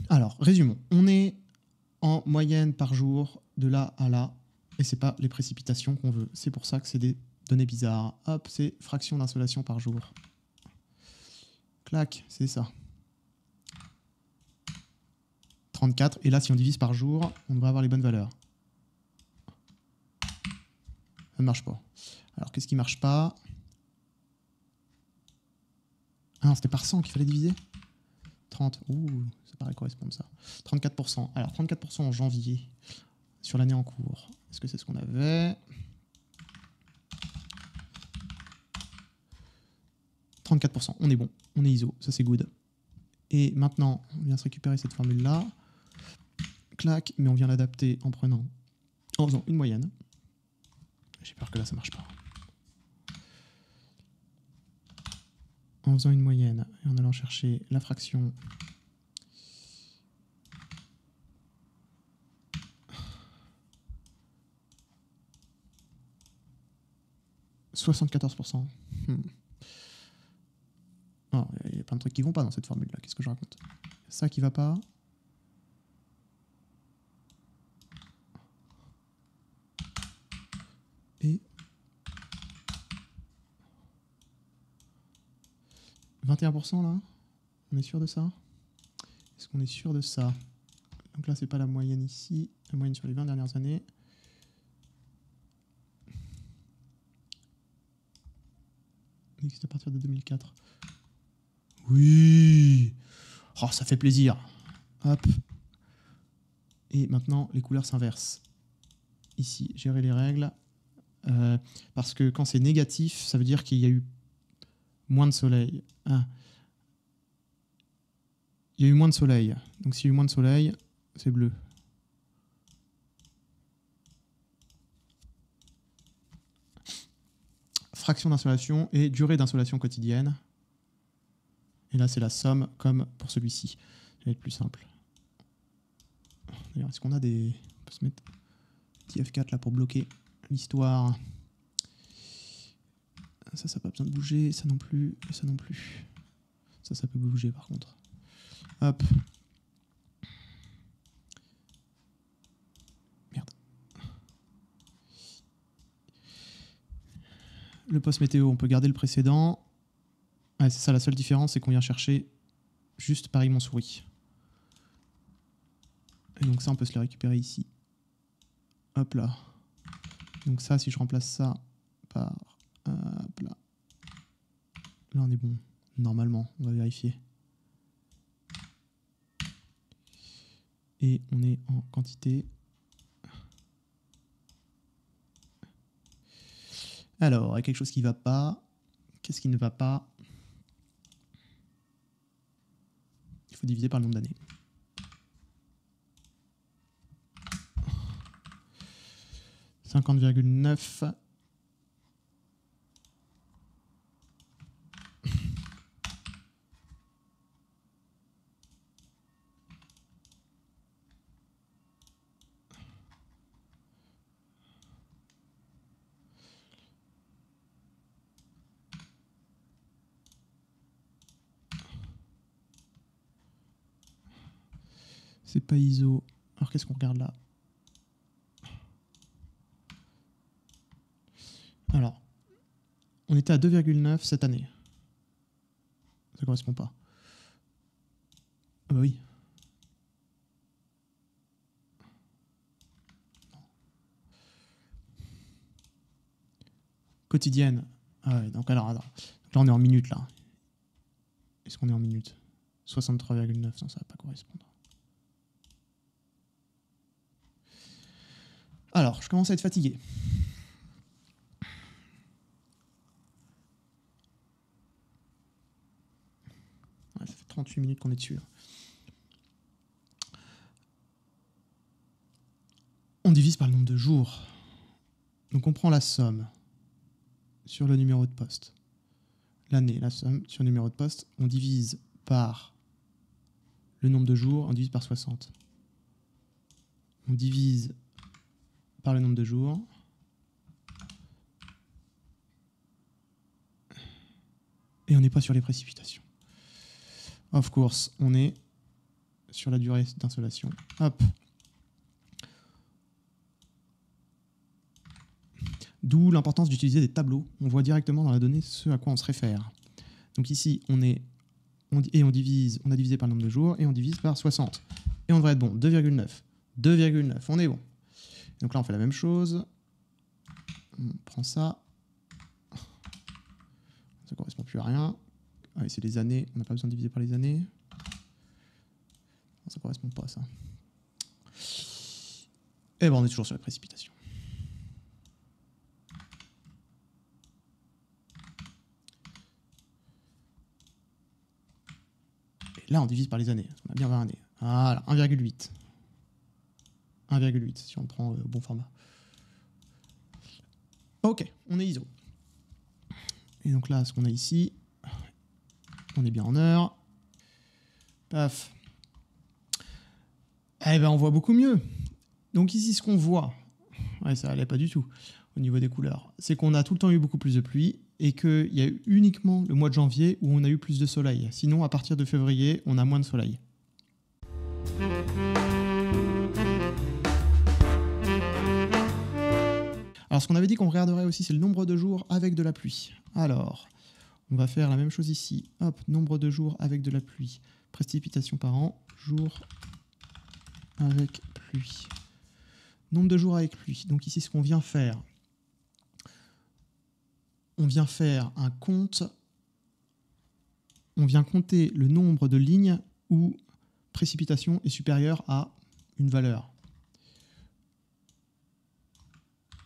Alors, résumons. On est en moyenne par jour de là à là, et c'est pas les précipitations qu'on veut. C'est pour ça que c'est des données bizarres. Hop, c'est fraction d'insolation par jour. Clac, c'est ça. 34, et là, si on divise par jour, on devrait avoir les bonnes valeurs. Ça ne marche pas. Alors, qu'est-ce qui marche pas? Ah non, c'était par 100 qu'il fallait diviser. 30, ouh, ça paraît correspondre ça. 34%. Alors, 34% en janvier, sur l'année en cours. Est-ce que c'est ce qu'on avait? 34%, on est bon, on est ISO, ça c'est good. Et maintenant, on vient se récupérer cette formule-là. Clac, mais on vient l'adapter en faisant une moyenne. J'ai peur que là, ça marche pas. en faisant une moyenne et en allant chercher la fraction « 74%. Oh, il y a plein de trucs qui vont pas dans cette formule-là. Qu'est-ce que je raconte? Ça qui va pas. Et 21% là? On est sûr de ça? Est-ce qu'on est sûr de ça? Donc là, c'est pas la moyenne ici, la moyenne sur les 20 dernières années. On existe à partir de 2004. Oui! Oh, ça fait plaisir. Hop. Et maintenant, les couleurs s'inversent. Ici, gérer les règles. Parce que quand c'est négatif, ça veut dire qu'il y a eu moins de soleil. Ah. Il y a eu moins de soleil. Donc s'il y a eu moins de soleil, c'est bleu. Fraction d'insolation et durée d'insolation quotidienne. Et là, c'est la somme, comme pour celui-ci. Ça va être plus simple. D'ailleurs, est-ce qu'on a des... On peut se mettre petit F4 là pour bloquer l'histoire. Ça n'a pas besoin de bouger. Ça non plus. Et ça non plus. Ça peut bouger par contre. Hop. Merde. Le post météo, on peut garder le précédent. Ouais, c'est ça, la seule différence, c'est qu'on vient chercher juste pareil mon souris. Et donc ça, on peut se le récupérer ici. Hop là. Donc ça, si je remplace ça par... Hop là. Là, on est bon. Normalement, on va vérifier. Et on est en quantité. Alors, il y a quelque chose qui ne va pas. Qu'est-ce qui ne va pas? Il faut diviser par le nombre d'années. « 50,9 » c'est pas ISO. Alors qu'est-ce qu'on regarde là? Alors, on était à 2,9 cette année. Ça correspond pas. Ah bah oui. Quotidienne. Ah ouais, donc alors, attends. Donc là, on est en minutes, là. Est-ce qu'on est en minutes? 63,9, non, ça va pas correspondre. Alors, je commence à être fatigué. Ouais, ça fait 38 minutes qu'on est dessus. On divise par le nombre de jours. Donc on prend la somme sur le numéro de poste. L'année, la somme sur le numéro de poste. On divise par le nombre de jours, on divise par 60. On divise par le nombre de jours. Et on n'est pas sur les précipitations. Of course, on est sur la durée d'insolation. Hop. D'où l'importance d'utiliser des tableaux. On voit directement dans la donnée ce à quoi on se réfère. Donc ici, on a divisé par le nombre de jours et on divise par 60. Et on devrait être bon. 2,9. 2,9. On est bon. Donc là, on fait la même chose. On prend ça. Ça ne correspond plus à rien. Allez, c'est les années. On n'a pas besoin de diviser par les années. Ça ne correspond pas, ça. Et ben, on est toujours sur la précipitation. Et là, on divise par les années. On a bien 20 années. Voilà, 1,8. 1,8 si on prend au bon format. Ok, on est ISO. Et donc là, ce qu'on a ici, On est bien en heure. Paf. Eh ben, on voit beaucoup mieux. Donc ici, ce qu'on voit, ouais, ça allait pas du tout au niveau des couleurs, c'est qu'on a tout le temps eu beaucoup plus de pluie et qu'il y a eu uniquement le mois de janvier où on a eu plus de soleil. Sinon, à partir de février, on a moins de soleil. Alors, ce qu'on avait dit qu'on regarderait aussi, c'est le nombre de jours avec de la pluie. Alors, on va faire la même chose ici. Hop, nombre de jours avec de la pluie. Précipitations par an, jours avec pluie. Nombre de jours avec pluie. Donc ici, ce qu'on vient faire, on vient faire un compte. On vient compter le nombre de lignes où précipitation est supérieure à une valeur.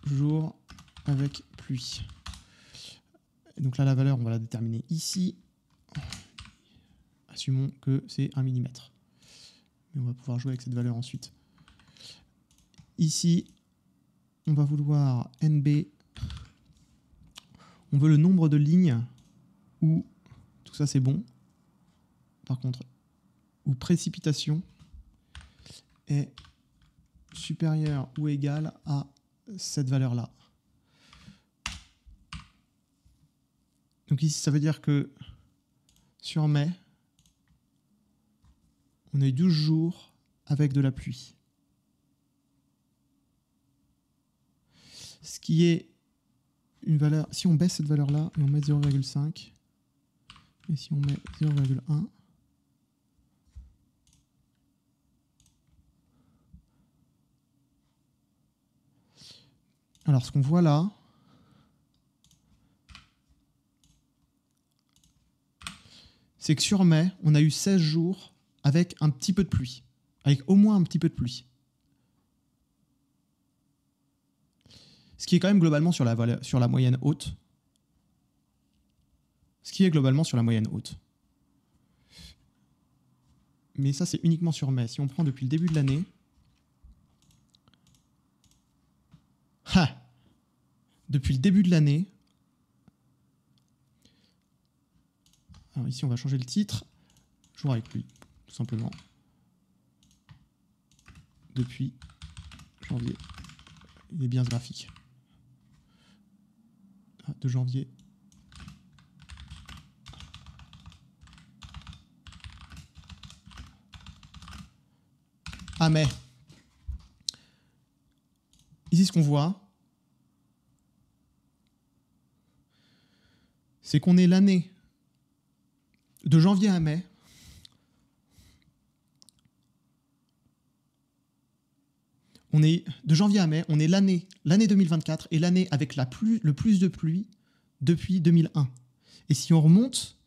Jour avec pluie. Et donc là, la valeur, on va la déterminer ici. Assumons que c'est 1 mm. Mais on va pouvoir jouer avec cette valeur ensuite. Ici, on va vouloir NB. On veut le nombre de lignes où, tout ça c'est bon, par contre, où précipitation est supérieure ou égale à cette valeur-là. Donc ici, ça veut dire que sur mai, on a eu 12 jours avec de la pluie. Ce qui est une valeur, si on baisse cette valeur-là et on met 0,5, et si on met 0,1, alors ce qu'on voit là, c'est que sur mai, on a eu 16 jours avec un petit peu de pluie, avec au moins un petit peu de pluie. Ce qui est quand même globalement sur la moyenne haute. Ce qui est globalement sur la moyenne haute. Mais ça, c'est uniquement sur mai. Si on prend depuis le début de l'année... Depuis le début de l'année... Alors ici, on va changer le titre. Jour avec pluie, tout simplement. Depuis janvier. Il est bien ce graphique. De janvier. À mai. Ici, ce qu'on voit, c'est qu'on est l'année de janvier à mai. On est de janvier à mai, on est l'année 2024 et l'année avec le plus de pluie depuis 2001. Et si on remonte,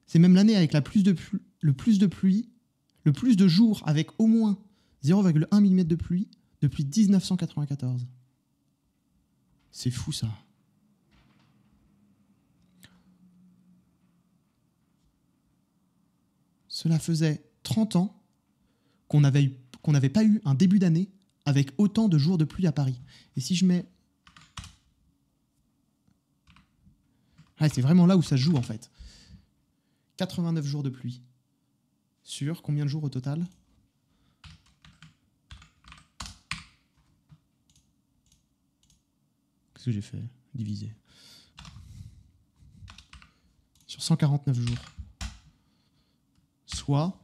c'est même l'année avec le plus de pluie, le plus de jours avec au moins 0,1 mm de pluie depuis 1994. C'est fou ça. Cela faisait 30 ans qu'on n'avait pas eu un début d'année avec autant de jours de pluie à Paris. Et si je mets... Ah, c'est vraiment là où ça se joue en fait. 89 jours de pluie. Sur combien de jours au total? Qu'est-ce que j'ai fait? Diviser. Sur 149 jours. Soit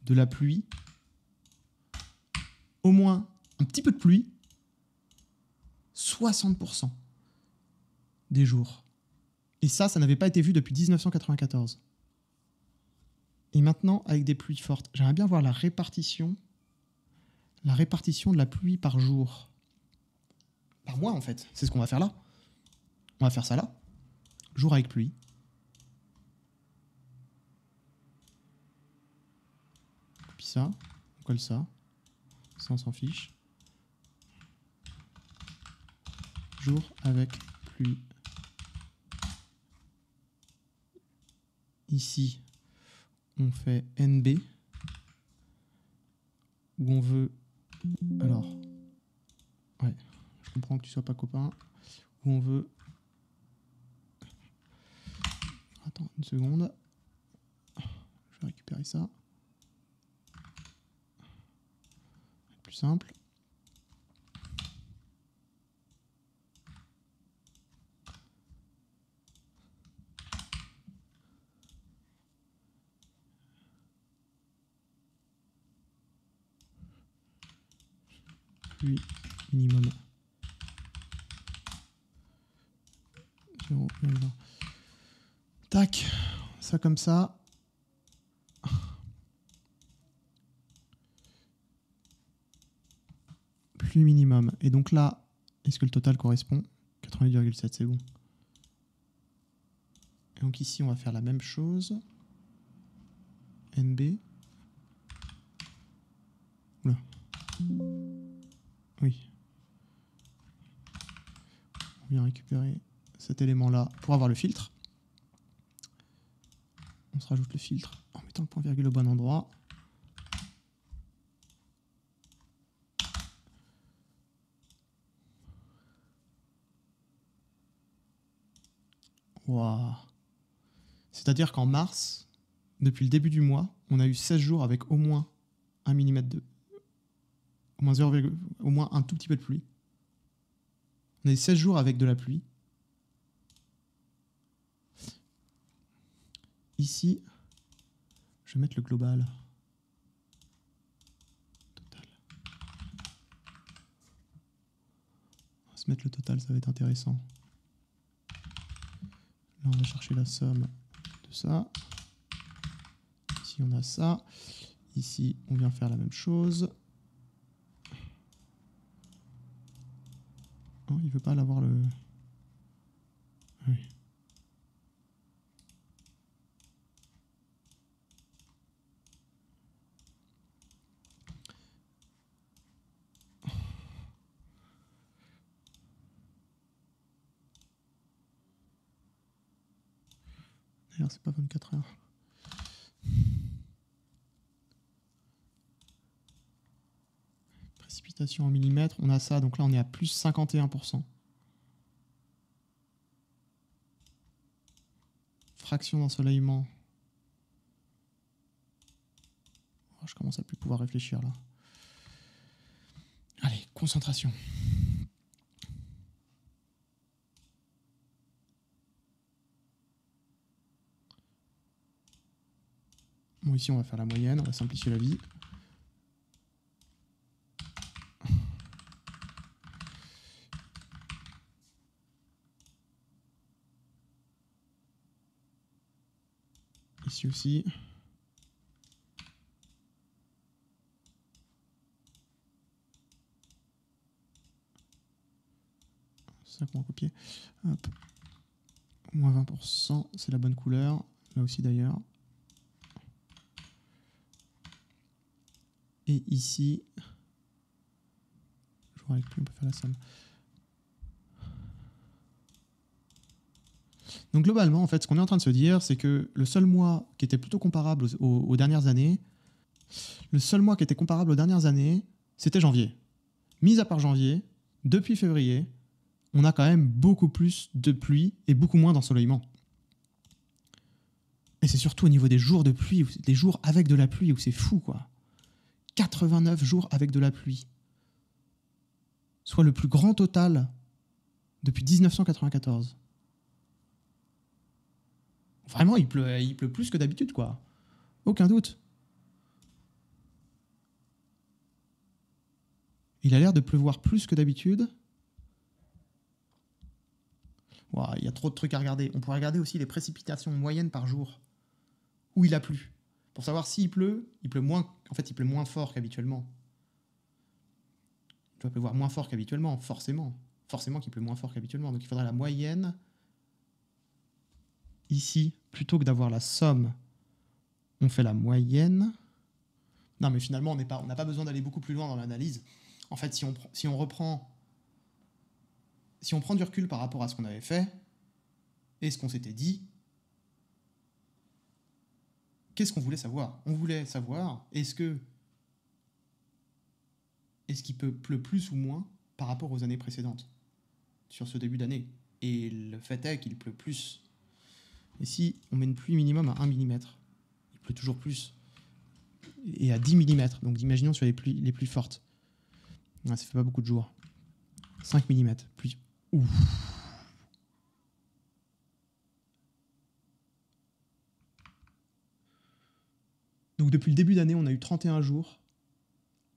de la pluie, au moins un petit peu de pluie, 60% des jours. Et ça n'avait pas été vu depuis 1994. Et maintenant, avec des pluies fortes, j'aimerais bien voir la répartition de la pluie par jour. Par mois, en fait. C'est ce qu'on va faire là. On va faire ça là. Jour avec pluie. Copie ça. On colle ça. Ça, on s'en fiche. Jour avec pluie. Ici, on fait NB. Où on veut... Alors... Ouais, je comprends que tu sois pas copain. Où on veut... Attends une seconde. Je vais récupérer ça. Plus simple. Puis minimum 0,20. Tac, ça comme ça. Plus minimum. Et donc là, est-ce que le total correspond? 88,7, c'est bon. Et donc ici, on va faire la même chose. NB. Oula. Oui. On vient récupérer cet élément-là pour avoir le filtre. On se rajoute le filtre en mettant le point virgule au bon endroit. Wow. C'est-à-dire qu'en mars, depuis le début du mois, on a eu 16 jours avec au moins 1 mm de... Au moins, au moins un tout petit peu de pluie. On a eu 16 jours avec de la pluie. Ici, je vais mettre le global. Total. On va se mettre le total, ça va être intéressant. Là, on va chercher la somme de ça. Ici, on a ça. Ici, on vient faire la même chose. Oh, il ne veut pas l'avoir le... Oui. D'ailleurs, c'est pas 24 heures. Précipitation en millimètres, on a ça, donc là on est à plus 51%. Fraction d'ensoleillement. Oh, je commence à plus pouvoir réfléchir là. Allez, concentration. Bon, ici on va faire la moyenne, on va simplifier la vie. Ici aussi. C'est ça qu'on va copier. Hop. Moins 20%, c'est la bonne couleur. Là aussi d'ailleurs. Et ici, je vois avec plus, on peut faire la somme. Donc globalement, en fait, ce qu'on est en train de se dire, c'est que le seul mois qui était plutôt comparable aux dernières années, c'était janvier. Mis à part janvier, depuis février, on a quand même beaucoup plus de pluie et beaucoup moins d'ensoleillement. Et c'est surtout au niveau des jours de pluie, des jours avec de la pluie, où c'est fou, quoi. 89 jours avec de la pluie. Soit le plus grand total depuis 1994. Vraiment, il pleut plus que d'habitude, quoi. Aucun doute. Il a l'air de pleuvoir plus que d'habitude. Wow, il y a trop de trucs à regarder. On pourrait regarder aussi les précipitations moyennes par jour. Où il a plu. Pour savoir s'il pleut moins. En fait, il pleut moins fort qu'habituellement. Il doit pleuvoir moins fort qu'habituellement, forcément. Forcément qu'il pleut moins fort qu'habituellement. Donc il faudra la moyenne. Ici, plutôt que d'avoir la somme, on fait la moyenne. Non, mais finalement, on n'a pas besoin d'aller beaucoup plus loin dans l'analyse. En fait, si on prend du recul par rapport à ce qu'on avait fait et ce qu'on s'était dit, qu'est-ce qu'on voulait savoir? On voulait savoir est-ce qu'il pleut plus ou moins par rapport aux années précédentes sur ce début d'année. Et le fait est qu'il pleut plus. Et si on met une pluie minimum à 1 mm, il pleut toujours plus. Et à 10 mm, donc imaginons sur les pluies les plus fortes. Ah, ça fait pas beaucoup de jours. 5 mm, pluie. Ouf. Donc depuis le début d'année, on a eu 31 jours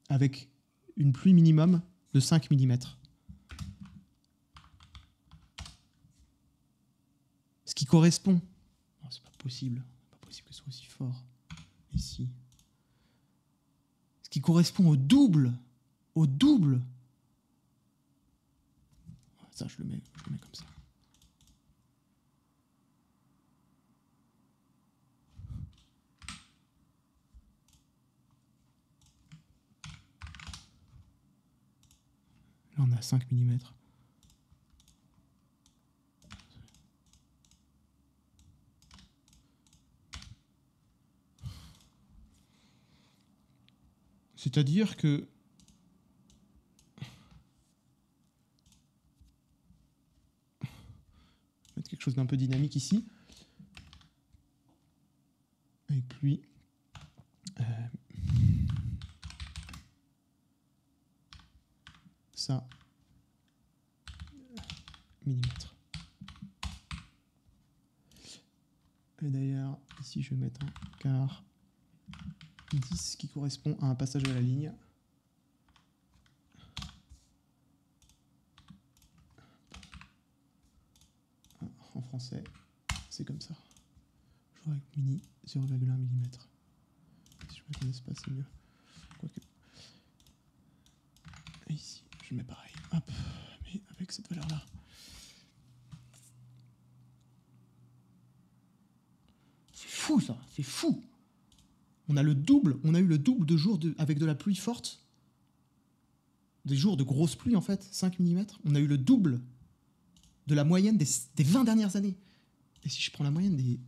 avec une pluie minimum de 5 mm. Ce qui correspond... Oh, c'est pas possible. C'est pas possible que ce soit aussi fort. Ici. Ce qui correspond au double. Au double. Ça, je le mets comme ça. Là, on a 5 mm. C'est-à-dire que mettre quelque chose d'un peu dynamique ici. Avec pluie. Ça. Millimètres. Et d'ailleurs, ici, je vais mettre un quart 10 qui correspond à un passage de la ligne. En français, c'est comme ça. Je vois avec mini 0,1 mm. Si je mets un espace, c'est mieux. Quoique. Et ici, je mets pareil. Hop, mais avec cette valeur-là. C'est fou ça, c'est fou. On a le double, on a eu le double de jours avec de la pluie forte. Des jours de grosse pluie en fait, 5 mm. On a eu le double de la moyenne des 20 dernières années. Et si je prends la moyenne des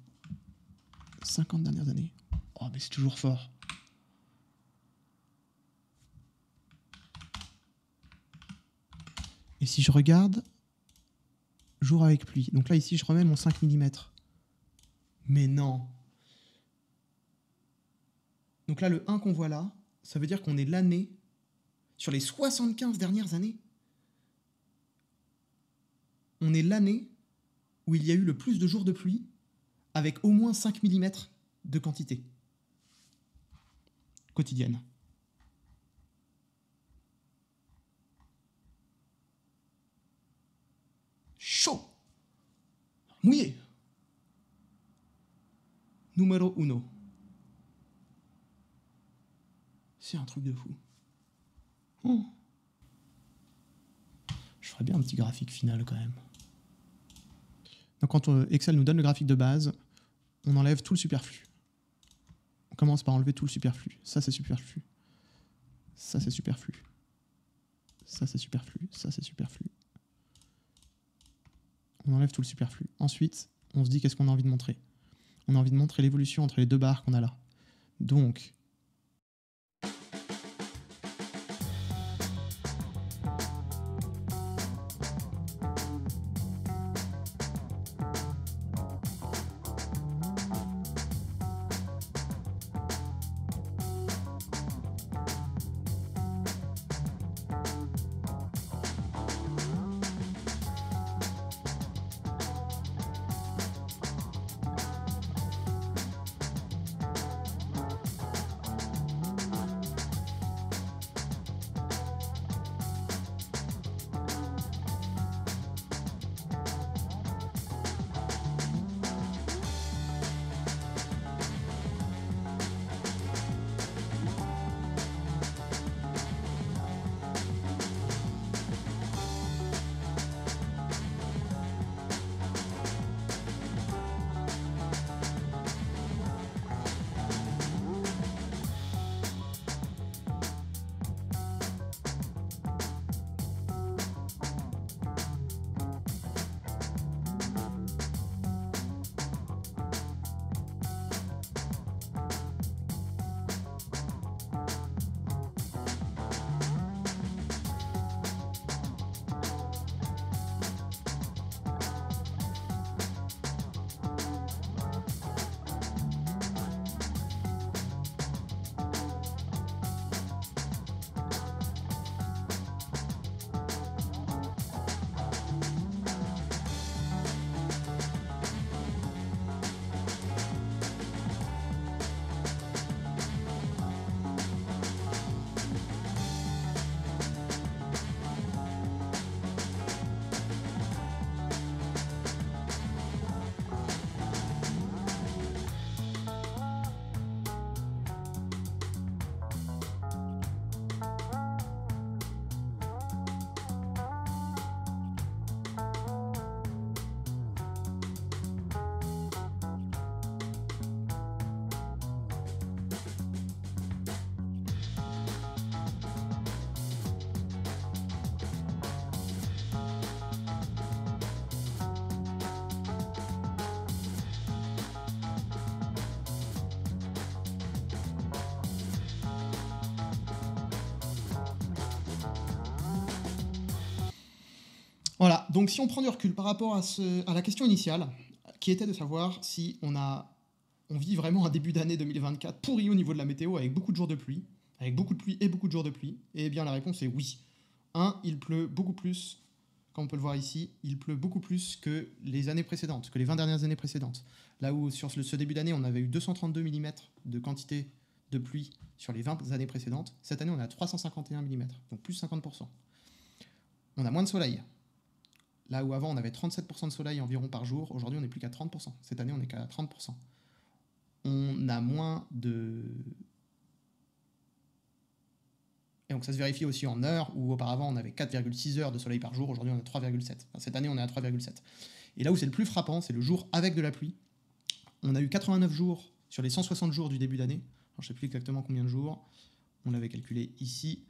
50 dernières années, oh mais c'est toujours fort. Et si je regarde, jour avec pluie. Donc là ici je remets mon 5 mm. Mais non. Donc là, le 1 qu'on voit là, ça veut dire qu'on est l'année, sur les 75 dernières années, on est l'année où il y a eu le plus de jours de pluie avec au moins 5 mm de quantité quotidienne. Chaud. Mouillé. Numéro 1. C'est un truc de fou. Oh. Je ferais bien un petit graphique final quand même. Donc quand Excel nous donne le graphique de base, on enlève tout le superflu. On commence par enlever tout le superflu. Ça c'est superflu. Ça c'est superflu. Ça c'est superflu. Ça c'est superflu. On enlève tout le superflu. Ensuite, on se dit qu'est-ce qu'on a envie de montrer. On a envie de montrer l'évolution entre les deux barres qu'on a là. Donc, Voilà, donc si on prend du recul par rapport à la question initiale, qui était de savoir si on vit vraiment un début d'année 2024 pourri au niveau de la météo avec beaucoup de jours de pluie, avec beaucoup de pluie et beaucoup de jours de pluie, et bien la réponse est oui. Il pleut beaucoup plus, comme on peut le voir ici, il pleut beaucoup plus que les années précédentes, que les 20 dernières années précédentes. Là où sur ce début d'année, on avait eu 232 mm de quantité de pluie sur les 20 années précédentes, cette année on est à 351 mm, donc plus 50%. On a moins de soleil. Là où avant on avait 37% de soleil environ par jour, aujourd'hui on n'est plus qu'à 30%. Cette année on n'est qu'à 30%. On a moins de... Et donc ça se vérifie aussi en heures, où auparavant on avait 4,6 heures de soleil par jour, aujourd'hui on est à 3,7. Enfin, cette année on est à 3,7. Et là où c'est le plus frappant, c'est le jour avec de la pluie. On a eu 89 jours sur les 160 jours du début d'année. Alors, je ne sais plus exactement combien de jours. On l'avait calculé ici.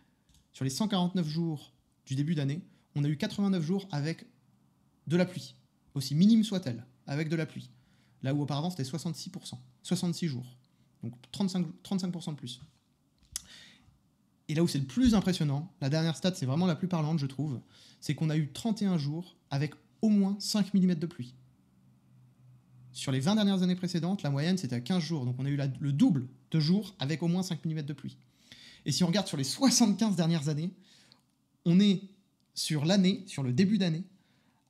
Sur les 149 jours du début d'année, on a eu 89 jours avec de la pluie. Aussi minime soit-elle, avec de la pluie. Là où auparavant c'était 66%. 66 jours. Donc 35% de plus. Et là où c'est le plus impressionnant, la dernière stat, c'est vraiment la plus parlante, je trouve, c'est qu'on a eu 31 jours avec au moins 5 mm de pluie. Sur les 20 dernières années précédentes, la moyenne, c'était à 15 jours. Donc on a eu le double de jours avec au moins 5 mm de pluie. Et si on regarde sur les 75 dernières années, on est sur l'année, sur le début d'année,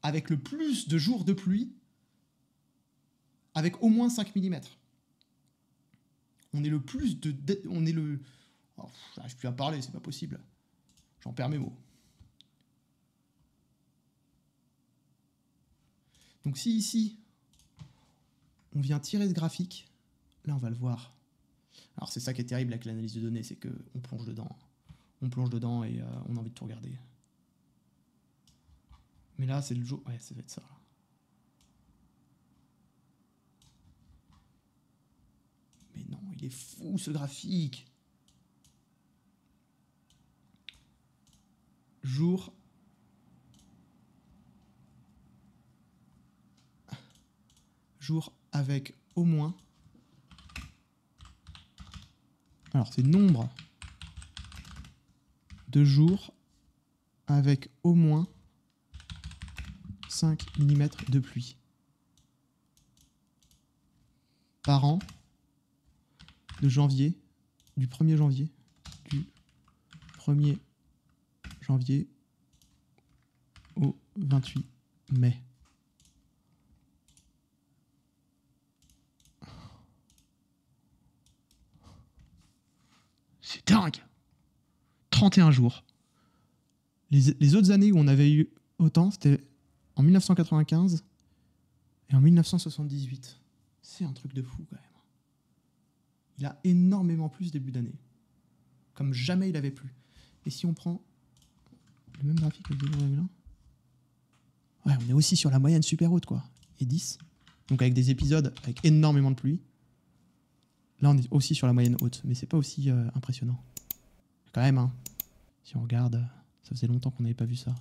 avec le plus de jours de pluie avec au moins 5 mm. On est le plus de... On est le... Oh, j'arrive plus à parler, c'est pas possible. J'en perds mes mots. Donc si ici, on vient tirer ce graphique, là on va le voir. Alors c'est ça qui est terrible avec l'analyse de données, c'est qu'on plonge dedans. On plonge dedans et on a envie de tout regarder. Mais là c'est le jour... Ouais, ça va être ça. Là. Mais non, il est fou ce graphique. Jour avec au moins... Alors c'est nombre de jours avec au moins 5 mm de pluie par an de janvier, du 1er janvier, au 28 mai. C'est dingue! 31 jours. Les autres années où on avait eu autant, c'était en 1995 et en 1978. C'est un truc de fou quand même. Il a énormément plus début d'année. Comme jamais il avait plu. Et si on prend le même graphique avec 2,1, ouais, on est aussi sur la moyenne super haute, quoi. Et 10. Donc avec des épisodes avec énormément de pluie. Là, on est aussi sur la moyenne haute, mais c'est pas aussi impressionnant. Quand même, hein. Si on regarde, ça faisait longtemps qu'on n'avait pas vu ça.